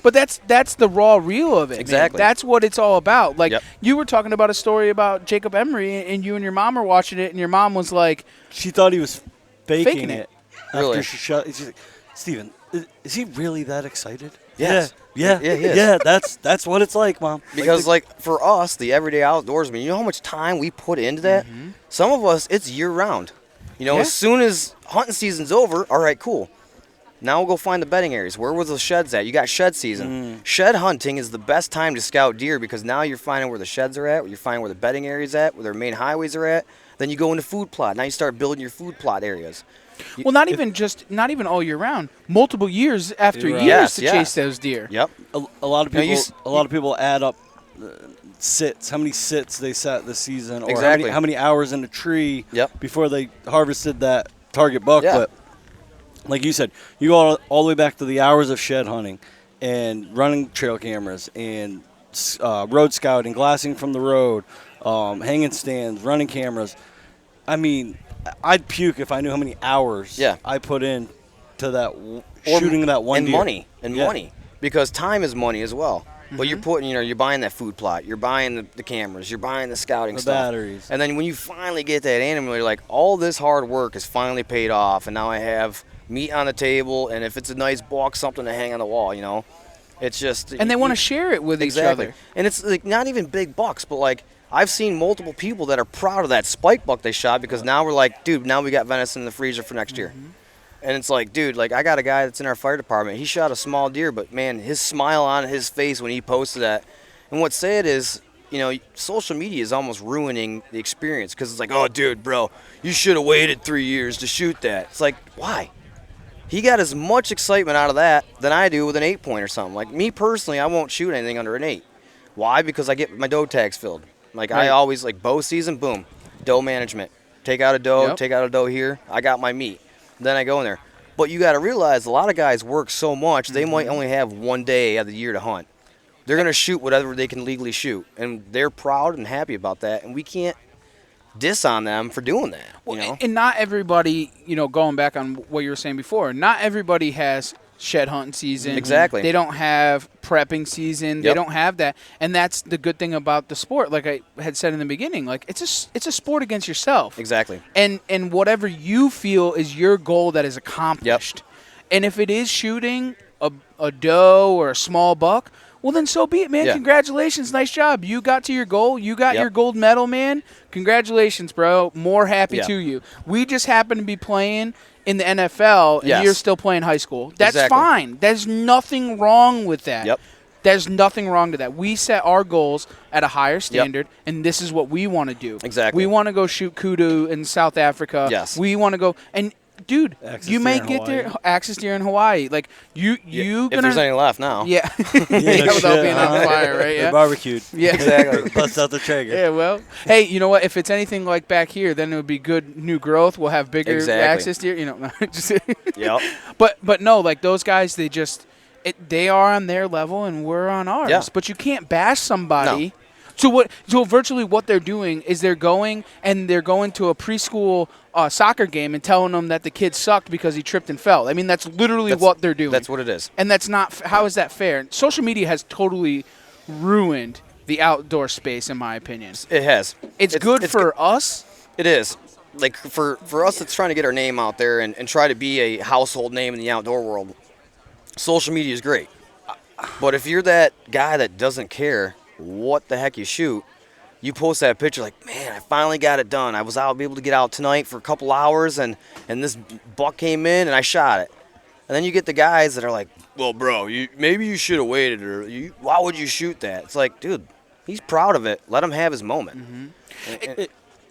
Speaker 1: But that's the raw real of it. man.
Speaker 3: Exactly.
Speaker 1: That's what it's all about. Like,
Speaker 3: Yep.
Speaker 1: you were talking about a story about Jacob Emery, and you and your mom were watching it, and your mom was like,
Speaker 2: She thought he was faking
Speaker 1: it.
Speaker 2: it. After
Speaker 3: Really?
Speaker 2: she shot. She's like, Steven, is he really that excited?
Speaker 3: Yes.
Speaker 2: Yeah.
Speaker 3: Yeah, he is.
Speaker 2: Yeah, that's what it's like, Mom.
Speaker 3: Because, for us, the everyday outdoorsman, you know how much time we put into that? Some of us, it's year-round. You know,
Speaker 1: Yeah.
Speaker 3: as soon as hunting season's over, all right, cool. Now we'll go find the bedding areas. Where were the sheds at? You got shed season. Shed hunting is the best time to scout deer, because now you're finding where the sheds are at, you're finding where the bedding areas at, where their main highways are at. Then you go into food plot. Now you start building your food plot areas.
Speaker 1: Well, not even all year round. Multiple years after
Speaker 2: You're right.
Speaker 1: years to
Speaker 3: Yes,
Speaker 1: chase those deer.
Speaker 3: Yep.
Speaker 2: A lot of
Speaker 3: Now,
Speaker 2: people.
Speaker 3: you
Speaker 2: A lot of people add up sits. How many sits they sat this season, or
Speaker 3: Exactly.
Speaker 2: how many hours in a tree
Speaker 3: Yep.
Speaker 2: before they harvested that target buck.
Speaker 3: Yeah.
Speaker 2: But like you said, you go all the way back to the hours of shed hunting and running trail cameras and road scouting, glassing from the road, hanging stands, running cameras. I mean, I'd puke if I knew how many hours I put in to that shooting that one deer.
Speaker 3: Money, because time is money as well. But you're putting, you're buying that food plot, you're buying the cameras, you're buying the scouting
Speaker 2: The
Speaker 3: stuff,
Speaker 2: batteries.
Speaker 3: and then when you finally get that animal, you're like, all this hard work is finally paid off, and now I have meat on the table, and if it's a nice buck, something to hang on the wall, It's just
Speaker 1: And they want to share it with each other.
Speaker 3: And it's like not even big bucks, but like I've seen multiple people that are proud of that spike buck they shot because now we're like, dude, now we got venison in the freezer for next year. And it's like, dude, like I got a guy that's in our fire department. He shot a small deer, but man, his smile on his face when he posted that. And what's sad is, social media is almost ruining the experience because it's like, oh, dude, bro, you should have waited 3 years to shoot that. It's like, why? He got as much excitement out of that than I do with an 8-point or something. Like me personally, I won't shoot anything under an 8. Why? Because I get my doe tags filled. Like I always bow season, boom, doe management. Take out a doe, take out a doe here. I got my meat. Then I go in there. But you got to realize a lot of guys work so much, they might only have 1 day of the year to hunt. They're going to shoot whatever they can legally shoot. And they're proud and happy about that. And we can't diss on them for doing that.
Speaker 1: Well, and not everybody, going back on what you were saying before, not everybody has shed hunting season.
Speaker 3: Exactly.
Speaker 1: They don't have prepping season. They don't have that. And that's the good thing about the sport. Like I had said in the beginning, like it's a sport against yourself.
Speaker 3: Exactly.
Speaker 1: And whatever you feel is your goal that is accomplished. And if it is shooting a doe or a small buck, well, then so be it, man. Congratulations. Nice job. You got to your goal. You got your gold medal, man. Congratulations, bro. More happy to you. We just happen to be playing in the NFL, and you're still playing high school. That's fine. There's nothing wrong with that.
Speaker 3: Yep.
Speaker 1: There's nothing wrong to that. We set our goals at a higher standard, and this is what we want to do.
Speaker 3: Exactly.
Speaker 1: We want to go shoot kudu in South Africa.
Speaker 3: Yes.
Speaker 1: We want to go – and – dude,
Speaker 2: Axis
Speaker 1: you may
Speaker 2: deer in
Speaker 1: get there.
Speaker 2: Hawaii.
Speaker 1: Axis deer in Hawaii. Like, you
Speaker 3: if
Speaker 1: gonna –
Speaker 3: there's any left now.
Speaker 1: Yeah.
Speaker 2: Yeah,
Speaker 1: without being on fire, right?
Speaker 2: They're
Speaker 1: Yeah.
Speaker 2: barbecued.
Speaker 1: Yeah.
Speaker 3: Exactly.
Speaker 2: Bust out the Traeger.
Speaker 1: Yeah, well, hey, you know what? If it's anything like back here, then it would be good new growth. We'll have bigger axis deer. Just
Speaker 3: Yep.
Speaker 1: But no, like those guys, they are on their level and we're on ours.
Speaker 3: Yeah.
Speaker 1: But you can't bash somebody. No. So virtually what they're doing is they're going to a preschool soccer game and telling them that the kid sucked because he tripped and fell. I mean, that's literally what they're doing.
Speaker 3: That's what it is.
Speaker 1: And that's not – how is that fair? Social media has totally ruined the outdoor space, in my opinion.
Speaker 3: It has.
Speaker 1: It's good for us.
Speaker 3: It is. Like, for us that's trying to get our name out there and try to be a household name in the outdoor world, social media is great. But if you're that guy that doesn't care what the heck you shoot, you post that picture like, man, I finally got it done. I was able to get out tonight for a couple hours, and this buck came in, and I shot it. And then you get the guys that are like, well, bro, maybe you should have waited, or why would you shoot that? It's like, dude, he's proud of it. Let him have his moment.
Speaker 2: Mm-hmm.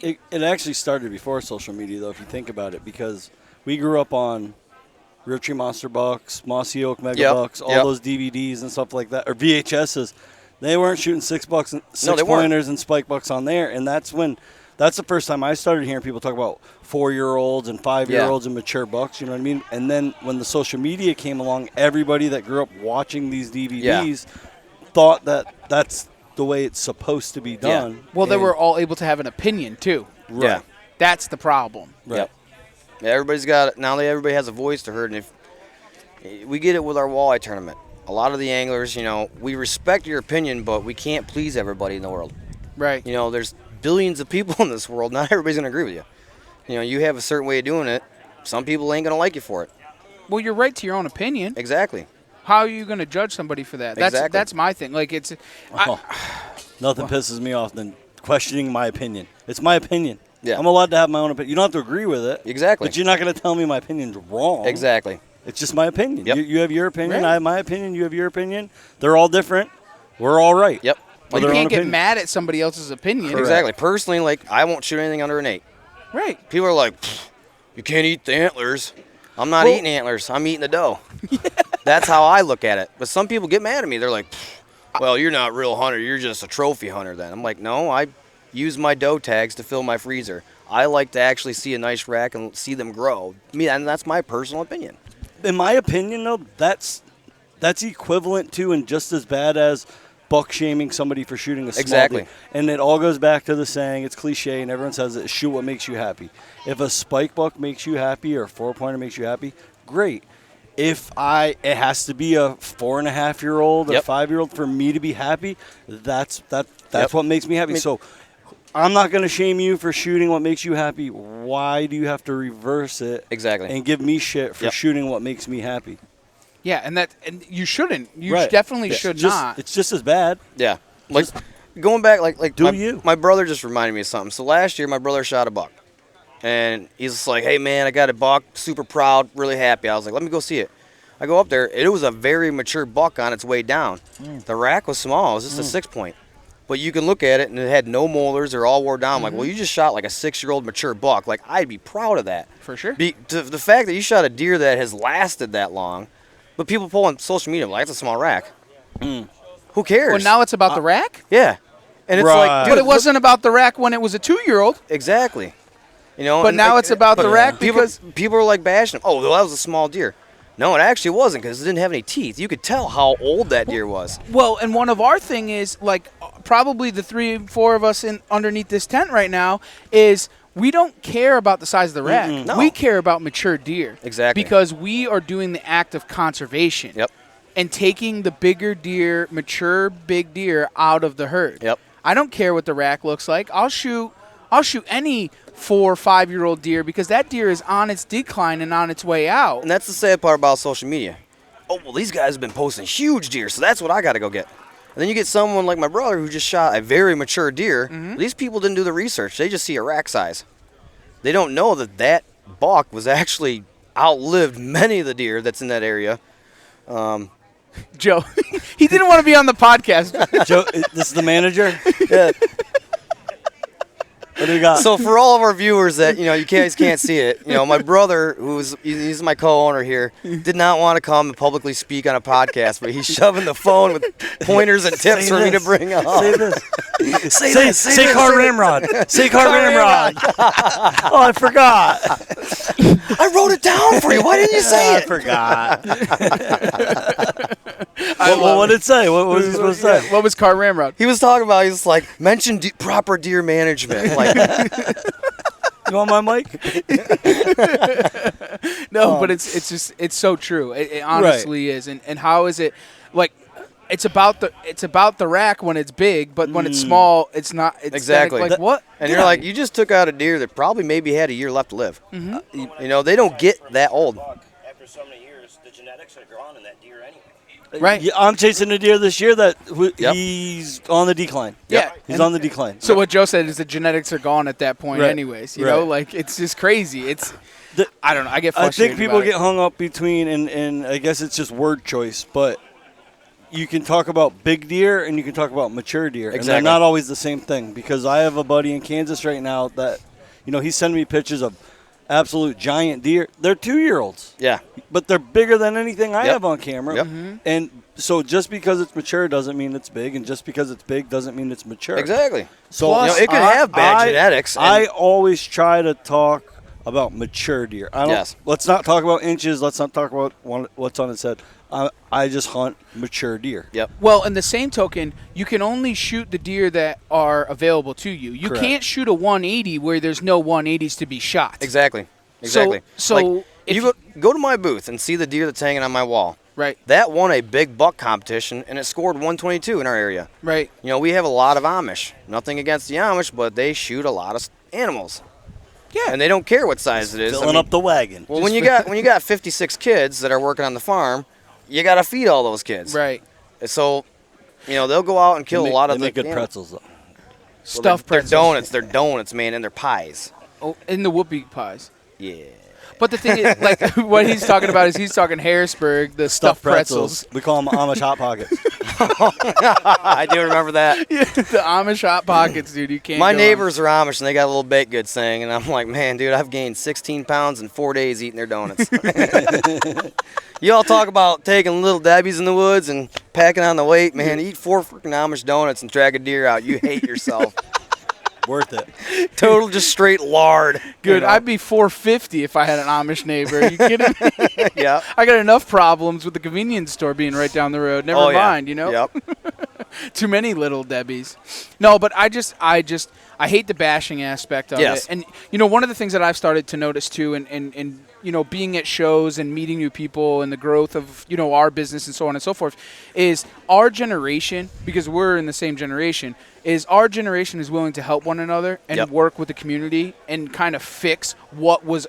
Speaker 2: It actually started before social media, though, if you think about it, because we grew up on Real Tree Monster Bucks, Mossy Oak Mega Bucks, all those DVDs and stuff like that, or VHSs. They weren't shooting 6 pointers and spike bucks on there, and that's the first time I started hearing people talk about 4-year-olds and 5-year-olds and mature bucks. You know what I mean? And then when the social media came along, everybody that grew up watching these DVDs thought that that's the way it's supposed to be done.
Speaker 1: Yeah. Well, they were all able to have an opinion too.
Speaker 2: Right.
Speaker 3: Yeah.
Speaker 1: That's the problem.
Speaker 2: Right.
Speaker 3: Yep. Yeah, everybody's got it. Now everybody has a voice to herd, and if we get it with our walleye tournament. A lot of the anglers, we respect your opinion, but we can't please everybody in the world.
Speaker 1: Right.
Speaker 3: There's billions of people in this world. Not everybody's going to agree with you. You have a certain way of doing it. Some people ain't going to like you for it.
Speaker 1: Well, you're right to your own opinion.
Speaker 3: Exactly.
Speaker 1: How are you going to judge somebody for that? That's my thing. Like nothing
Speaker 2: pisses me off than questioning my opinion. It's my opinion.
Speaker 3: Yeah.
Speaker 2: I'm allowed to have my own opinion. You don't have to agree with it.
Speaker 3: Exactly.
Speaker 2: But you're not going to tell me my opinion's wrong.
Speaker 3: Exactly.
Speaker 2: It's just my opinion.
Speaker 3: Yep.
Speaker 2: You have your opinion.
Speaker 1: Right.
Speaker 2: I have my opinion. You have your opinion. They're all different. We're all right.
Speaker 3: Yep.
Speaker 1: Well, you can't get mad at somebody else's opinion.
Speaker 3: Exactly. Personally, I won't shoot anything under an 8.
Speaker 1: Right.
Speaker 3: People are like, you can't eat the antlers. I'm not eating antlers. I'm eating the doe. That's how I look at it. But some people get mad at me. They're like, well, you're not a real hunter. You're just a trophy hunter then. I'm like, no, I use my doe tags to fill my freezer. I like to actually see a nice rack and see them grow. And that's my personal opinion.
Speaker 2: In my opinion, though, that's equivalent to and just as bad as buck shaming somebody for shooting a small deer. And it all goes back to the saying, it's cliche, and everyone says it, shoot what makes you happy. If a spike buck makes you happy or a 4-pointer makes you happy, great. If it has to be a 4.5-year-old, a 5-year-old for me to be happy, that's what makes me happy. So I'm not going to shame you for shooting what makes you happy. Why do you have to reverse it?
Speaker 3: Exactly.
Speaker 2: And give me shit for shooting what makes me happy?
Speaker 1: Yeah, and you shouldn't. You definitely should not.
Speaker 2: It's just as bad.
Speaker 3: Yeah. Like going back, like
Speaker 2: you.
Speaker 3: My brother just reminded me of something. So last year, my brother shot a buck. And he's just like, hey, man, I got a buck, super proud, really happy. I was like, let me go see it. I go up there. It was a very mature buck on its way down. The rack was small. It was just a 6-point. But you can look at it, and it had no molars. They're all wore down. I'm like, well, you just shot like a 6-year-old mature buck. Like, I'd be proud of that.
Speaker 1: For sure.
Speaker 3: The fact that you shot a deer that has lasted that long, but people pull on social media like, that's a small rack. Who cares?
Speaker 1: Well, now it's about the rack?
Speaker 3: Yeah. And it's like, dude,
Speaker 1: but it wasn't about the rack when it was a 2-year-old.
Speaker 3: Exactly. You know,
Speaker 1: but now it's about the rack because
Speaker 3: people are like bashing him. Oh, well, that was a small deer. No, it actually wasn't because it didn't have any teeth. You could tell how old that deer was.
Speaker 1: Well, and one of our thing is, like, probably the 3-4 of us underneath this tent right now is we don't care about the size of the rack.
Speaker 3: No.
Speaker 1: We care about mature deer.
Speaker 3: Exactly.
Speaker 1: Because we are doing the act of conservation.
Speaker 3: Yep.
Speaker 1: And taking the bigger deer, mature big deer out of the herd.
Speaker 3: Yep.
Speaker 1: I don't care what the rack looks like. I'll shoot any 4 or 5-year-old deer because that deer is on its decline and on its way out.
Speaker 3: And that's the sad part about social media. Oh, well, these guys have been posting huge deer, so that's what I got to go get. And then you get someone like my brother who just shot a very mature deer. These people didn't do the research. They just see a rack size. They don't know that buck was actually outlived many of the deer that's in that area.
Speaker 1: Joe, he didn't want to be on the podcast.
Speaker 2: Joe, this is the manager?
Speaker 3: Yeah.
Speaker 2: What do we got?
Speaker 3: So for all of our viewers that, you guys can't see it, my brother, he's my co-owner here, did not want to come and publicly speak on a podcast, but he's shoving the phone with pointers and tips for me to bring up.
Speaker 2: Say this.
Speaker 3: Say
Speaker 2: Car Ramrod. Say Car Ramrod. Oh, I forgot.
Speaker 3: I wrote it down for you. Why didn't you say it?
Speaker 2: I forgot. What did it say? What was he supposed to say?
Speaker 1: What was Car Ramrod?
Speaker 3: He was talking about, he was like, mention proper deer management. Like,
Speaker 2: you want my mic?
Speaker 1: No, but it's so true. It honestly is. And how is it like? It's about the rack when it's big, but when it's small, it's not. It's
Speaker 3: exactly.
Speaker 1: Like what?
Speaker 3: And you're like, you just took out a deer that probably maybe had a year left to live. They don't get that old.
Speaker 4: After so many years, the genetics are gone in that deer anyway.
Speaker 1: Right.
Speaker 2: Yeah, I'm chasing a deer this year that he's on the decline.
Speaker 1: Yeah.
Speaker 2: He's on the decline.
Speaker 1: So what Joe said is the genetics are gone at that point anyways. You know,
Speaker 2: Right.
Speaker 1: like it's just crazy. I don't know. I get frustrated.
Speaker 2: I think people get hung up between, and I guess it's just word choice, but you can talk about big deer and you can talk about mature deer.
Speaker 3: Exactly.
Speaker 2: And they're not always the same thing because I have a buddy in Kansas right now that, he's sending me pictures of absolute giant deer. They're 2-year-olds.
Speaker 3: Yeah.
Speaker 2: But they're bigger than anything I have on camera.
Speaker 3: Yep.
Speaker 2: And so just because it's mature doesn't mean it's big, and just because it's big doesn't mean it's mature.
Speaker 3: Exactly.
Speaker 2: So
Speaker 1: Plus,
Speaker 3: it could have bad genetics.
Speaker 2: I always try to talk about mature deer. Let's not talk about inches. Let's not talk about what's on its head. I just hunt mature deer.
Speaker 3: Yep.
Speaker 1: Well, in the same token, you can only shoot the deer that are available to you. You
Speaker 2: Correct.
Speaker 1: can't shoot a 180 where there's no 180s to be shot.
Speaker 3: Exactly.
Speaker 1: So
Speaker 3: like,
Speaker 1: if
Speaker 3: you go to my booth and see the deer that's hanging on my wall.
Speaker 1: Right.
Speaker 3: That won a big buck competition, and it scored 122 in our area.
Speaker 1: Right.
Speaker 3: We have a lot of Amish. Nothing against the Amish, but they shoot a lot of animals.
Speaker 1: Yeah.
Speaker 3: And they don't care what size it is.
Speaker 2: Filling up the wagon.
Speaker 3: Well, when you got 56 kids that are working on the farm, you got to feed all those kids.
Speaker 1: Right.
Speaker 3: So, they'll go out and kill a lot of
Speaker 2: they make
Speaker 3: the
Speaker 2: good pretzels, though.
Speaker 1: Stuffed
Speaker 3: They're
Speaker 1: pretzels.
Speaker 3: donuts. They're donuts, man, and they're pies.
Speaker 1: Oh, in the whoopie pies.
Speaker 3: Yeah.
Speaker 1: But the thing is, like, what he's talking about is he's talking Harrisburg, the stuffed pretzels.
Speaker 2: We call them Amish Hot Pockets.
Speaker 3: I do remember that.
Speaker 1: Yeah, the Amish Hot Pockets, dude. You can't.
Speaker 3: My
Speaker 1: go
Speaker 3: neighbors are Amish, and they got a little baked goods thing, and I'm like, man, dude, I've gained 16 pounds in 4 days eating their donuts. You all talk about taking little Debbie's in the woods and packing on the weight, man. Eat 4 freaking Amish donuts and drag a deer out. You hate yourself.
Speaker 2: Worth it.
Speaker 3: Total just straight lard.
Speaker 1: Good.
Speaker 3: You know?
Speaker 1: I'd be 450 if I had an Amish neighbor. Are you kidding me?
Speaker 3: Yeah.
Speaker 1: I got enough problems with the convenience store being right down the road. Never mind, you know?
Speaker 3: Yep.
Speaker 1: Too many little Debbies. No, but I hate the bashing aspect of
Speaker 3: Yes.
Speaker 1: it. And, you know, one of the things that I've started to notice, too, and you know, being at shows and meeting new people and the growth of, you know, our business and so on and so forth, is our generation, because we're in the same generation, is willing to help one another and
Speaker 3: Yep.
Speaker 1: work with the community and kind of fix what was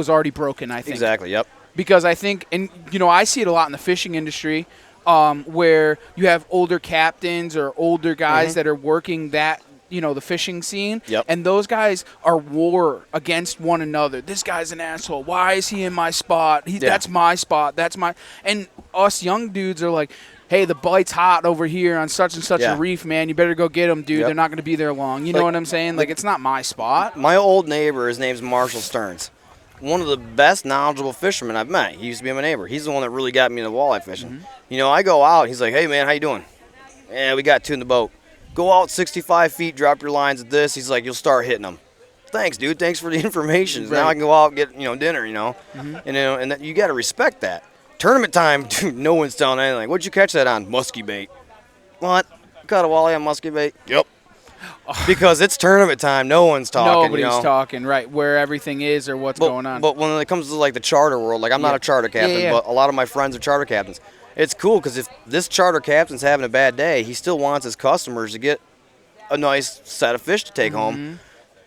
Speaker 1: already broken, I think.
Speaker 3: Exactly, yep.
Speaker 1: Because I think, and, you know, I see it a lot in the fishing industry, where you have older captains or older guys that are working that, you know, the fishing scene.
Speaker 3: Yep.
Speaker 1: And those guys are war against one another. This guy's an asshole. Why is he in my spot? That's my spot. That's my. And us young dudes are like, hey, the bite's hot over here on such and such a reef, man. You better go get them, dude.
Speaker 3: Yep.
Speaker 1: They're not going to be there long. You know what I'm saying? Like, it's not my spot.
Speaker 3: My old neighbor, his name's Marshall Stearns. One of the best knowledgeable fishermen I've met. He used to be my neighbor. He's the one that really got me into walleye fishing. You know, I go out. He's like, hey, man, how you doing? Yeah, we got 2 in the boat. Go out 65 feet, drop your lines at this. He's like, you'll start hitting them. Thanks, dude. Thanks for the information.
Speaker 1: Right.
Speaker 3: Now I can go out and get, you know, dinner, you know. And you got to respect that. Tournament time, dude, no one's telling anything. What'd you catch that on? Muskie bait. What? Caught a walleye on muskie bait? Yep. Because it's tournament time, no one's talking.
Speaker 1: Nobody's
Speaker 3: you know?
Speaker 1: talking, right, where everything is or what's going on.
Speaker 3: But when it comes to like the charter world, like I'm not a charter captain, but a lot of my friends are charter captains. It's cool because if this charter captain's having a bad day, he still wants his customers to get a nice set of fish to take home.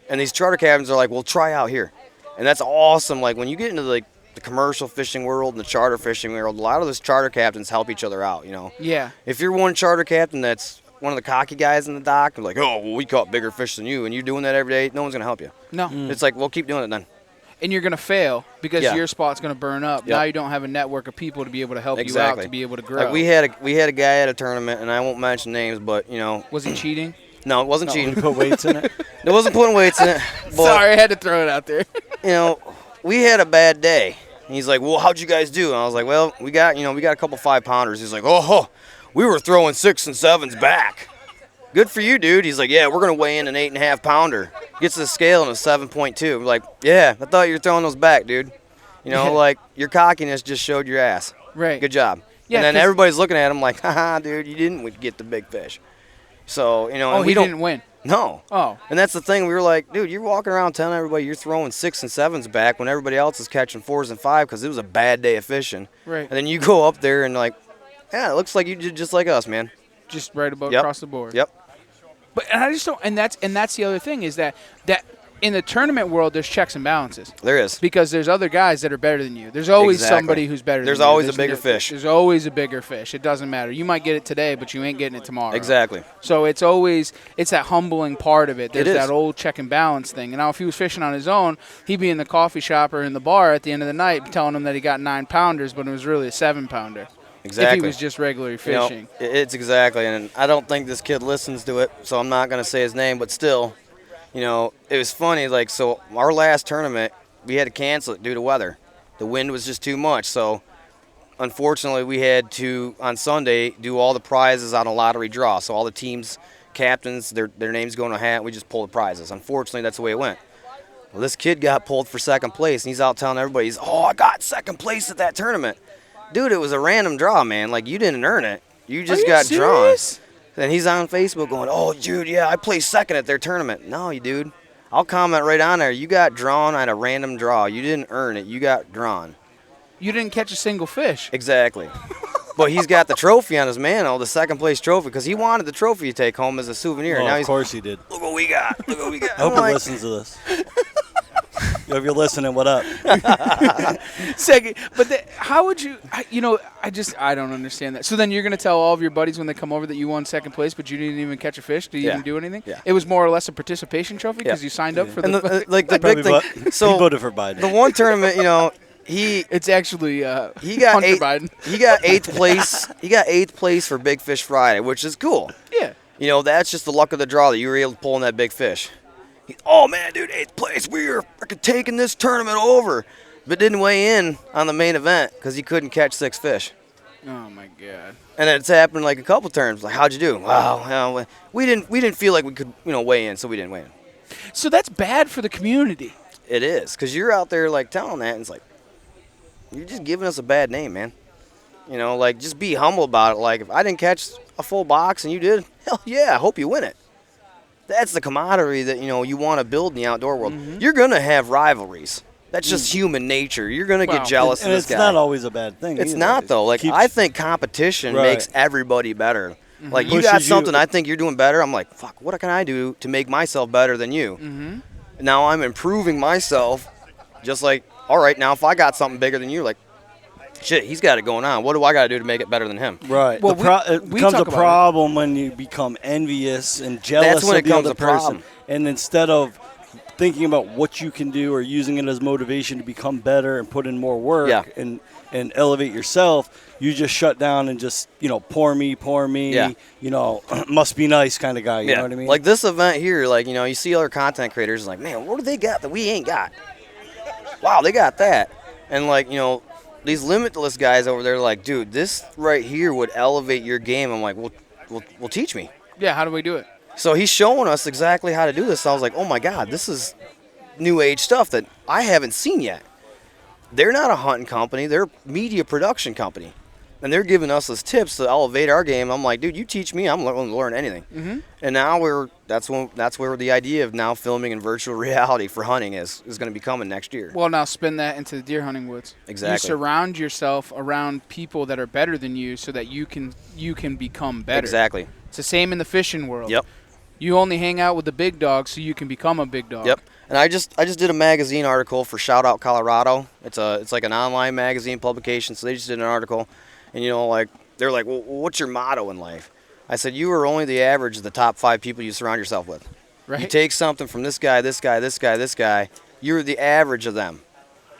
Speaker 3: And these charter captains are like, well, try out here. And that's awesome. Like when you get into like the commercial fishing world and the charter fishing world, a lot of those charter captains help each other out, you know.
Speaker 1: Yeah.
Speaker 3: If you're one charter captain that's one of the cocky guys in the dock, like, oh, well, we caught bigger fish than you, and you're doing that every day, no one's going to help you.
Speaker 1: No.
Speaker 3: It's like, well, keep doing it then.
Speaker 1: And you're going to fail because
Speaker 3: Yeah.
Speaker 1: your spot's going to burn up.
Speaker 3: Yep.
Speaker 1: Now you don't have a network of people to be able to help you out, to be able to grow.
Speaker 3: Like we had a guy at a tournament, and I won't mention names, but, you know.
Speaker 1: Was he cheating?
Speaker 3: No, it wasn't cheating.
Speaker 2: Put weights in it.
Speaker 3: It wasn't putting weights in it. But,
Speaker 1: Sorry, I had to throw it out there.
Speaker 3: you know, we had a bad day. And he's like, well, how'd you guys do? And I was like, well, we got a couple 5-pounders. He's like, oh, we were throwing 6 and 7s back. Good for you, dude. He's like, yeah, we're going to weigh in an 8.5 pounder. Gets to the scale and a 7.2. I'm like, yeah, I thought you were throwing those back, dude. You know, like your cockiness just showed your ass.
Speaker 1: Right.
Speaker 3: Good job.
Speaker 1: Yeah,
Speaker 3: and then
Speaker 1: 'cause-
Speaker 3: everybody's looking at him like, haha, dude, you didn't get the big fish. So, you know,
Speaker 1: Oh,
Speaker 3: and
Speaker 1: he didn't win.
Speaker 3: No.
Speaker 1: Oh.
Speaker 3: And that's the thing. We were like, dude, you're walking around telling everybody you're throwing 6 and 7s back when everybody else is catching 4s and 5 because it was a bad day of fishing.
Speaker 1: Right.
Speaker 3: And then you go up there and like, yeah, it looks like you did just like us, man.
Speaker 1: Just right about
Speaker 3: Yep.
Speaker 1: across the board.
Speaker 3: Yep.
Speaker 1: But I just don't, and that's the other thing is that in the tournament world there's checks and balances.
Speaker 3: There is.
Speaker 1: Because there's other guys that are better than you. There's always
Speaker 3: Exactly.
Speaker 1: somebody who's better
Speaker 3: There's
Speaker 1: than you.
Speaker 3: always a bigger fish.
Speaker 1: There's always a bigger fish. It doesn't matter. You might get it today, but you ain't getting it tomorrow.
Speaker 3: Exactly.
Speaker 1: So it's that humbling part of it. There's
Speaker 3: is.
Speaker 1: that old check and balance thing. And now if he was fishing on his own, he'd be in the coffee shop or in the bar at the end of the night telling him that he got 9-pounders, but it was really a 7-pounder.
Speaker 3: Exactly.
Speaker 1: If he was just regularly
Speaker 3: You know,
Speaker 1: fishing.
Speaker 3: it's exactly, and I don't think this kid listens to it, so I'm not going to say his name, but still, you know, it was funny. Like, so our last tournament, we had to cancel it due to weather. The wind was just too much, so unfortunately we had to, on Sunday, do all the prizes on a lottery draw. So all the teams, captains, their names go in a hat, we just pull the prizes. Unfortunately, that's the way it went. Well, this kid got pulled for second place, and he's out telling everybody, I got second place at that tournament. Dude, it was a random draw, man. Like, you didn't earn it. You just got
Speaker 1: serious?
Speaker 3: drawn. And he's on Facebook going, oh, dude, yeah, I placed second at their tournament. No, you dude. I'll comment right on there. You got drawn at a random draw. You didn't earn it. You got drawn.
Speaker 1: You didn't catch a single fish.
Speaker 3: Exactly. But he's got the trophy on his mantle, the second place trophy, because he wanted the trophy to take home as a souvenir.
Speaker 2: Well,
Speaker 3: Now
Speaker 2: of
Speaker 3: he's,
Speaker 2: course he did.
Speaker 3: look what we got. Look what we got.
Speaker 2: I hope
Speaker 3: I'm
Speaker 2: he
Speaker 3: like,
Speaker 2: listens to this. If you're listening, what up?
Speaker 1: Second, but how would you? I don't understand that. So then you're gonna tell all of your buddies when they come over that you won second place, but you didn't even catch a fish. Did you even do anything?
Speaker 3: Yeah.
Speaker 1: It was more or less a participation trophy because you signed up for
Speaker 3: and
Speaker 1: the.
Speaker 3: like the big thing. So
Speaker 2: he voted for Biden.
Speaker 3: the one tournament,
Speaker 1: It's actually
Speaker 3: he got
Speaker 1: Hunter Biden.
Speaker 3: He got 8th place. He got 8th place for Big Fish Friday, which is cool.
Speaker 1: Yeah.
Speaker 3: That's just the luck of the draw that you were able to pull in that big fish. Oh man, dude, 8th place. We are freaking taking this tournament over, but didn't weigh in on the main event because he couldn't catch 6 fish.
Speaker 1: Oh my god.
Speaker 3: And it's happened like a couple times. Like, how'd you do? Wow, we didn't feel like we could weigh in, so we didn't weigh in.
Speaker 1: So that's bad for the community.
Speaker 3: It is, because you're out there like telling that, and it's like you're just giving us a bad name, man. Just be humble about it. Like, if I didn't catch a full box and you did, hell yeah, I hope you win it. That's the camaraderie that you want to build in the outdoor world. Mm-hmm. You're gonna have rivalries. That's just human nature. You're gonna get jealous of this guy.
Speaker 2: And it's not always a bad thing.
Speaker 3: It's
Speaker 2: either.
Speaker 3: not though. Like, I think competition makes everybody better. Mm-hmm. Like, you got something I think you're doing better. I'm like, fuck, what can I do to make myself better than you? Mm-hmm. Now I'm improving myself. Just like, all right, now if I got something bigger than you, like, shit, he's got it going on. What do I got to do to make it better than him?
Speaker 2: Right. Well, it becomes a problem when you become envious and jealous
Speaker 3: That's when
Speaker 2: of
Speaker 3: it
Speaker 2: the
Speaker 3: comes
Speaker 2: other
Speaker 3: a problem.
Speaker 2: person. And instead of thinking about what you can do or using it as motivation to become better and put in more work and elevate yourself, you just shut down and just, poor me, must be nice kind of guy. You know what I mean?
Speaker 3: Like this event here, like, you see other content creators like, man, what do they got that we ain't got? Wow, they got that. And like, these limitless guys over there, like, dude, this right here would elevate your game. I'm like, well, teach me.
Speaker 1: Yeah, how do we do it?
Speaker 3: So he's showing us exactly how to do this. So I was like, oh my God, this is new age stuff that I haven't seen yet. They're not a hunting company; they're a media production company, and they're giving us those tips to elevate our game. I'm like, dude, you teach me, I'm willing to learn anything. Mm-hmm. And now that's where the idea of now filming in virtual reality for hunting is going to be coming next year.
Speaker 1: Well, now spin that into the deer hunting woods.
Speaker 3: Exactly.
Speaker 1: You surround yourself around people that are better than you, so that you can become better.
Speaker 3: Exactly.
Speaker 1: It's the same in the fishing world.
Speaker 3: Yep.
Speaker 1: You only hang out with the big dogs so you can become a big dog.
Speaker 3: Yep. And I just did a magazine article for Shout Out Colorado. It's like an online magazine publication. So they just did an article, and they're like, well, what's your motto in life? I said, you are only the average of the top 5 people you surround yourself with. Right. You take something from this guy, this guy, this guy, this guy. You're the average of them.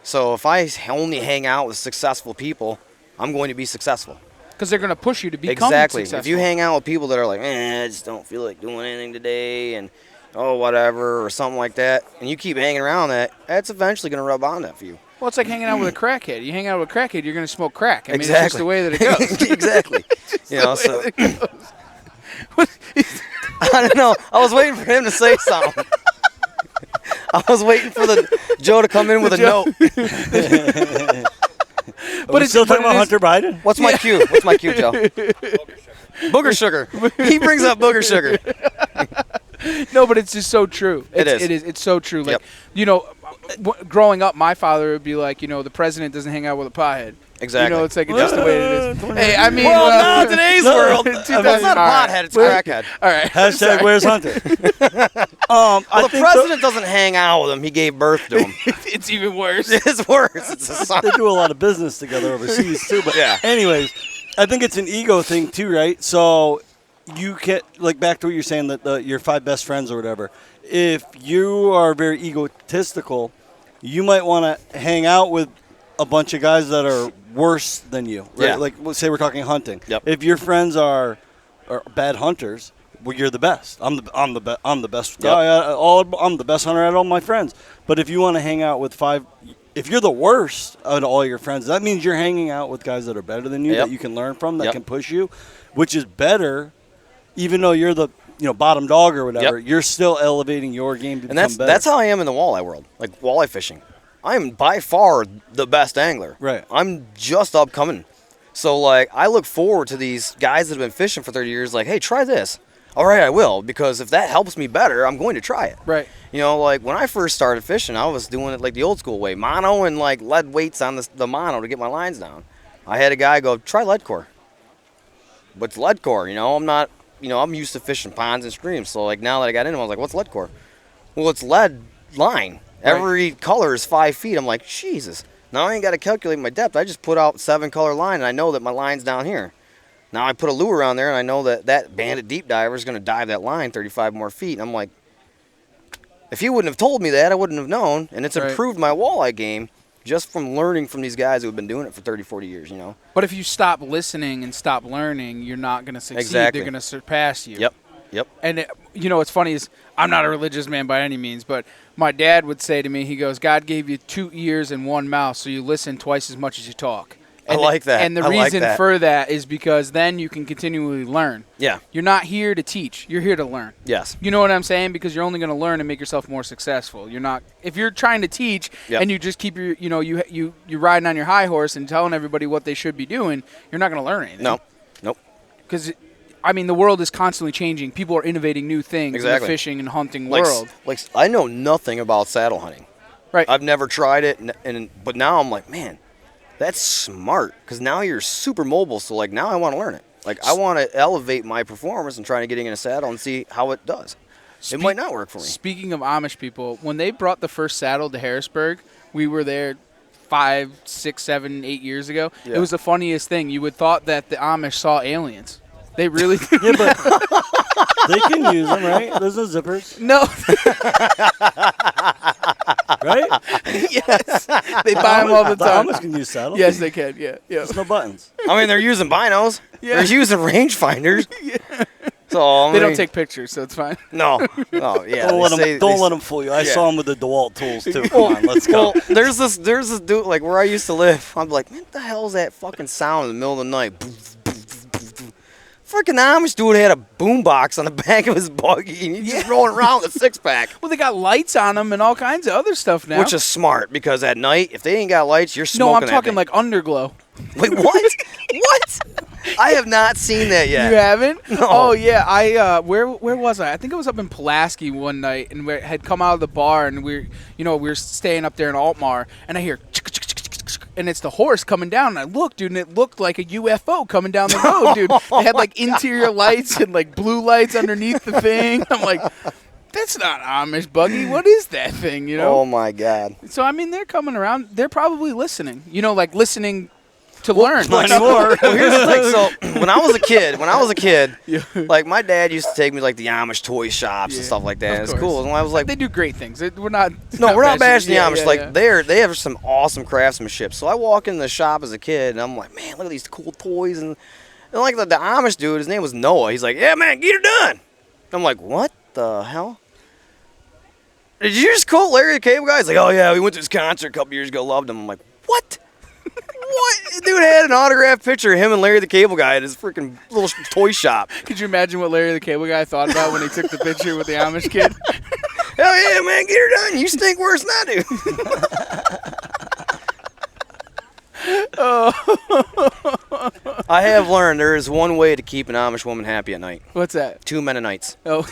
Speaker 3: So if I only hang out with successful people, I'm going to be successful.
Speaker 1: Because they're going to push you to become successful.
Speaker 3: If you hang out with people that are like, I just don't feel like doing anything today, and whatever, or something like that, and you keep hanging around that's eventually going to rub on that for you.
Speaker 1: Well, it's like hanging out with a crackhead. You hang out with a crackhead, you're going to smoke crack. I mean, it's just the way that it goes.
Speaker 3: Exactly. So I don't know. I was waiting for him to say something. I was waiting for Joe to come in with a note.
Speaker 2: But it's still talking about Hunter Biden.
Speaker 3: What's my cue? Joe? Booger sugar. He brings up booger sugar.
Speaker 1: No, but it's just so true. It is. It's so true. Like, growing up, my father would be like, the president doesn't hang out with a pothead.
Speaker 3: Exactly.
Speaker 1: It's like just the way it is. Hey, I mean,
Speaker 3: now today's world, it's not a pothead, it's a crackhead.
Speaker 1: All right.
Speaker 2: Hashtag where's Hunter?
Speaker 3: The president doesn't hang out with him. He gave birth to him.
Speaker 1: It's even worse.
Speaker 3: It's worse. It's a son.
Speaker 2: They do a lot of business together overseas too. But anyways, I think it's an ego thing too, right? So you get back to what you're saying that your 5 best friends or whatever. If you are very egotistical, you might want to hang out with a bunch of guys that are worse than you, right?
Speaker 3: Yeah.
Speaker 2: Like, let's say we're talking hunting.
Speaker 3: Yep.
Speaker 2: If your friends are bad hunters, well, you're the best. I'm the best guy. I'm the best hunter out of all my friends. But if you want to hang out with 5, if you're the worst out of all your friends, that means you're hanging out with guys that are better than you, that you can learn from, that can push you, which is better, even though you're the bottom dog or whatever. You're still elevating your game to become better.
Speaker 3: That's how I am in the walleye world, like walleye fishing. I'm by far the best angler.
Speaker 2: Right.
Speaker 3: I'm just upcoming. So, I look forward to these guys that have been fishing for 30 years, like, hey, try this. All right, I will, because if that helps me better, I'm going to try it.
Speaker 1: Right.
Speaker 3: When I first started fishing, I was doing it like the old school way. Mono and, lead weights on the mono to get my lines down. I had a guy go, try lead core. What's lead core? I'm not, I'm used to fishing ponds and streams. So, now that I got into it, I was like, what's lead core? Well, it's lead line. Every color is 5 feet. I'm like, Jesus. Now I ain't got to calculate my depth. I just put out 7-color line, and I know that my line's down here. Now I put a lure on there, and I know that bandit deep diver is going to dive that line 35 more feet. And I'm like, if you wouldn't have told me that, I wouldn't have known. And it's improved my walleye game just from learning from these guys who have been doing it for 30, 40 years, you know.
Speaker 1: But if you stop listening and stop learning, you're not going to succeed.
Speaker 3: Exactly.
Speaker 1: They're going to surpass you.
Speaker 3: Yep.
Speaker 1: And, you know, what's funny is I'm not a religious man by any means, but my dad would say to me, he goes, God gave you 2 ears and 1 mouth, so you listen twice as much as you talk. And
Speaker 3: I like that.
Speaker 1: And the reason for that is because then you can continually learn.
Speaker 3: Yeah.
Speaker 1: You're not here to teach. You're here to learn.
Speaker 3: Yes.
Speaker 1: You know what I'm saying? Because you're only going to learn and make yourself more successful. You're not – if you're trying to teach and you just keep your – you know, you're riding on your high horse and telling everybody what they should be doing, you're not going to learn anything.
Speaker 3: Nope.
Speaker 1: Because – I mean, the world is constantly changing. People are innovating new things in the fishing and hunting world.
Speaker 3: Like I know nothing about saddle hunting.
Speaker 1: Right.
Speaker 3: I've never tried it, but now I'm like, man, that's smart because now you're super mobile. So like now I want to learn it. Like I want to elevate my performance and trying to getting in a saddle and see how it does. It might not work for me.
Speaker 1: Speaking of Amish people, when they brought the first saddle to Harrisburg, we were there 5, 6, 7, 8 years ago.
Speaker 3: Yeah.
Speaker 1: It was the funniest thing. You would thought that the Amish saw aliens. They really did.
Speaker 2: Yeah, but they can use them, right? There's no zippers,
Speaker 1: No.
Speaker 2: right?
Speaker 1: Yes. They buy them all the time.
Speaker 2: Amish can use saddles.
Speaker 1: Yes, they can. Yeah.
Speaker 2: There's no buttons.
Speaker 3: I mean, they're using binos.
Speaker 1: Yeah.
Speaker 3: They're using rangefinders. So I
Speaker 1: They
Speaker 3: mean,
Speaker 1: don't take pictures, so it's fine.
Speaker 3: No. Yeah.
Speaker 2: Don't let them fool you. I saw them with the DeWalt tools too. Come on, let's go.
Speaker 3: Well, there's this dude like where I used to live. I'm like, man, what the hell is that fucking sound in the middle of the night? Freaking Amish dude had a boombox on the back of his buggy, and he's just rolling around with a 6-pack.
Speaker 1: Well, they got lights on them and all kinds of other stuff now.
Speaker 3: Which is smart because at night, if they ain't got lights, you're smoking.
Speaker 1: No, I'm
Speaker 3: that
Speaker 1: talking
Speaker 3: thing.
Speaker 1: like underglow.
Speaker 3: Wait, what? What? I have not seen that yet.
Speaker 1: You haven't?
Speaker 3: No.
Speaker 1: Oh yeah, I where was I? I think it was up in Pulaski one night, and we had come out of the bar, and we were staying up there in Altmar, and I hear, and it's the horse coming down, and I looked, dude, and it looked like a UFO coming down the road, dude. They had like interior lights and like blue lights underneath the thing. I'm like, that's not Amish buggy. What is that thing? You know?
Speaker 3: Oh my God.
Speaker 1: So I mean, they're coming around. They're probably listening. You know, like listening to learn.
Speaker 3: Well, here's the thing. So when I was a kid, like my dad used to take me like the Amish toy shops and stuff like that. It's cool. And I was like,
Speaker 1: they do great things. We're not.
Speaker 3: we're not bashing the Amish.
Speaker 1: Yeah.
Speaker 3: They have some awesome craftsmanship. So I walk in the shop as a kid, and I'm like, man, look at these cool toys. And like the Amish dude, his name was Noah. He's like, yeah, man, get her done. I'm like, what the hell? Did you just quote Larry the Cable Guy? He's like, oh yeah, we went to his concert a couple years ago, loved him. I'm like, what? What? Dude had an autographed picture of him and Larry the Cable Guy at his freaking little toy shop.
Speaker 1: Could you imagine what Larry the Cable Guy thought about when he took the picture with the Amish kid?
Speaker 3: Hell yeah, man, get her done. You stink worse than I do. I have learned there is one way to keep an Amish woman happy at night.
Speaker 1: What's that?
Speaker 3: 2 Mennonites.
Speaker 1: Oh.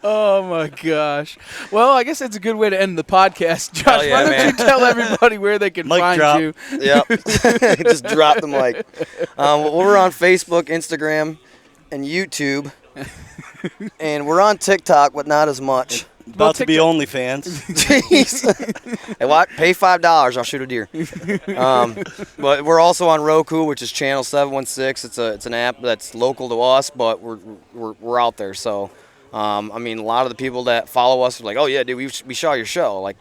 Speaker 1: Oh my gosh. Well, I guess that's a good way to end the podcast. Josh,
Speaker 3: yeah,
Speaker 1: why don't
Speaker 3: man.
Speaker 1: you tell everybody where they can
Speaker 2: Mic
Speaker 1: find
Speaker 2: drop.
Speaker 1: you?
Speaker 3: Yep. Just drop the mic. We're on Facebook, Instagram, and YouTube. And we're on TikTok, but not as much.
Speaker 2: About to be OnlyFans.
Speaker 3: Jeez. Hey, what? Pay $5. I'll shoot a deer. But we're also on Roku, which is channel 716. It's an app that's local to us, but we're out there. So, I mean, a lot of the people that follow us are like, oh yeah, dude, we saw your show. Like,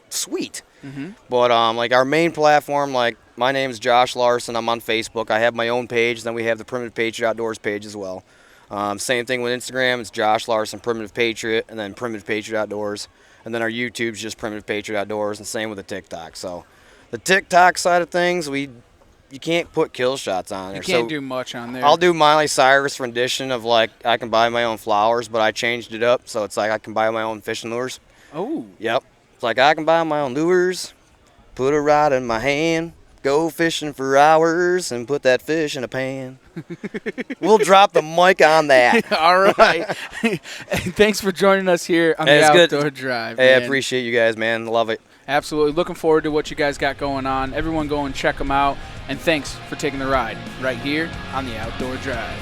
Speaker 3: sweet. Mm-hmm. But like our main platform, like my name is Josh Larson. I'm on Facebook. I have my own page. Then we have the Primitive Patriot Outdoors page as well. Same thing with Instagram. It's Josh Larson, Primitive Patriot, and then Primitive Patriot Outdoors. And then our YouTube's just Primitive Patriot Outdoors, and same with the TikTok. So the TikTok side of things, you can't put kill shots on there.
Speaker 1: You can't do much on there.
Speaker 3: I'll do Miley Cyrus rendition of like I can buy my own flowers, but I changed it up so it's like I can buy my own fishing lures.
Speaker 1: Oh.
Speaker 3: Yep. It's like I can buy my own lures, put a rod in my hand, go fishing for hours, and put that fish in a pan. We'll drop the mic on that.
Speaker 1: All right. Thanks for joining us here on the Outdoor Drive.
Speaker 3: Hey, I
Speaker 1: man.
Speaker 3: appreciate you guys, man. Love it.
Speaker 1: Absolutely. Looking forward to what you guys got going on. Everyone go and check them out. And thanks for taking the ride right here on the Outdoor Drive.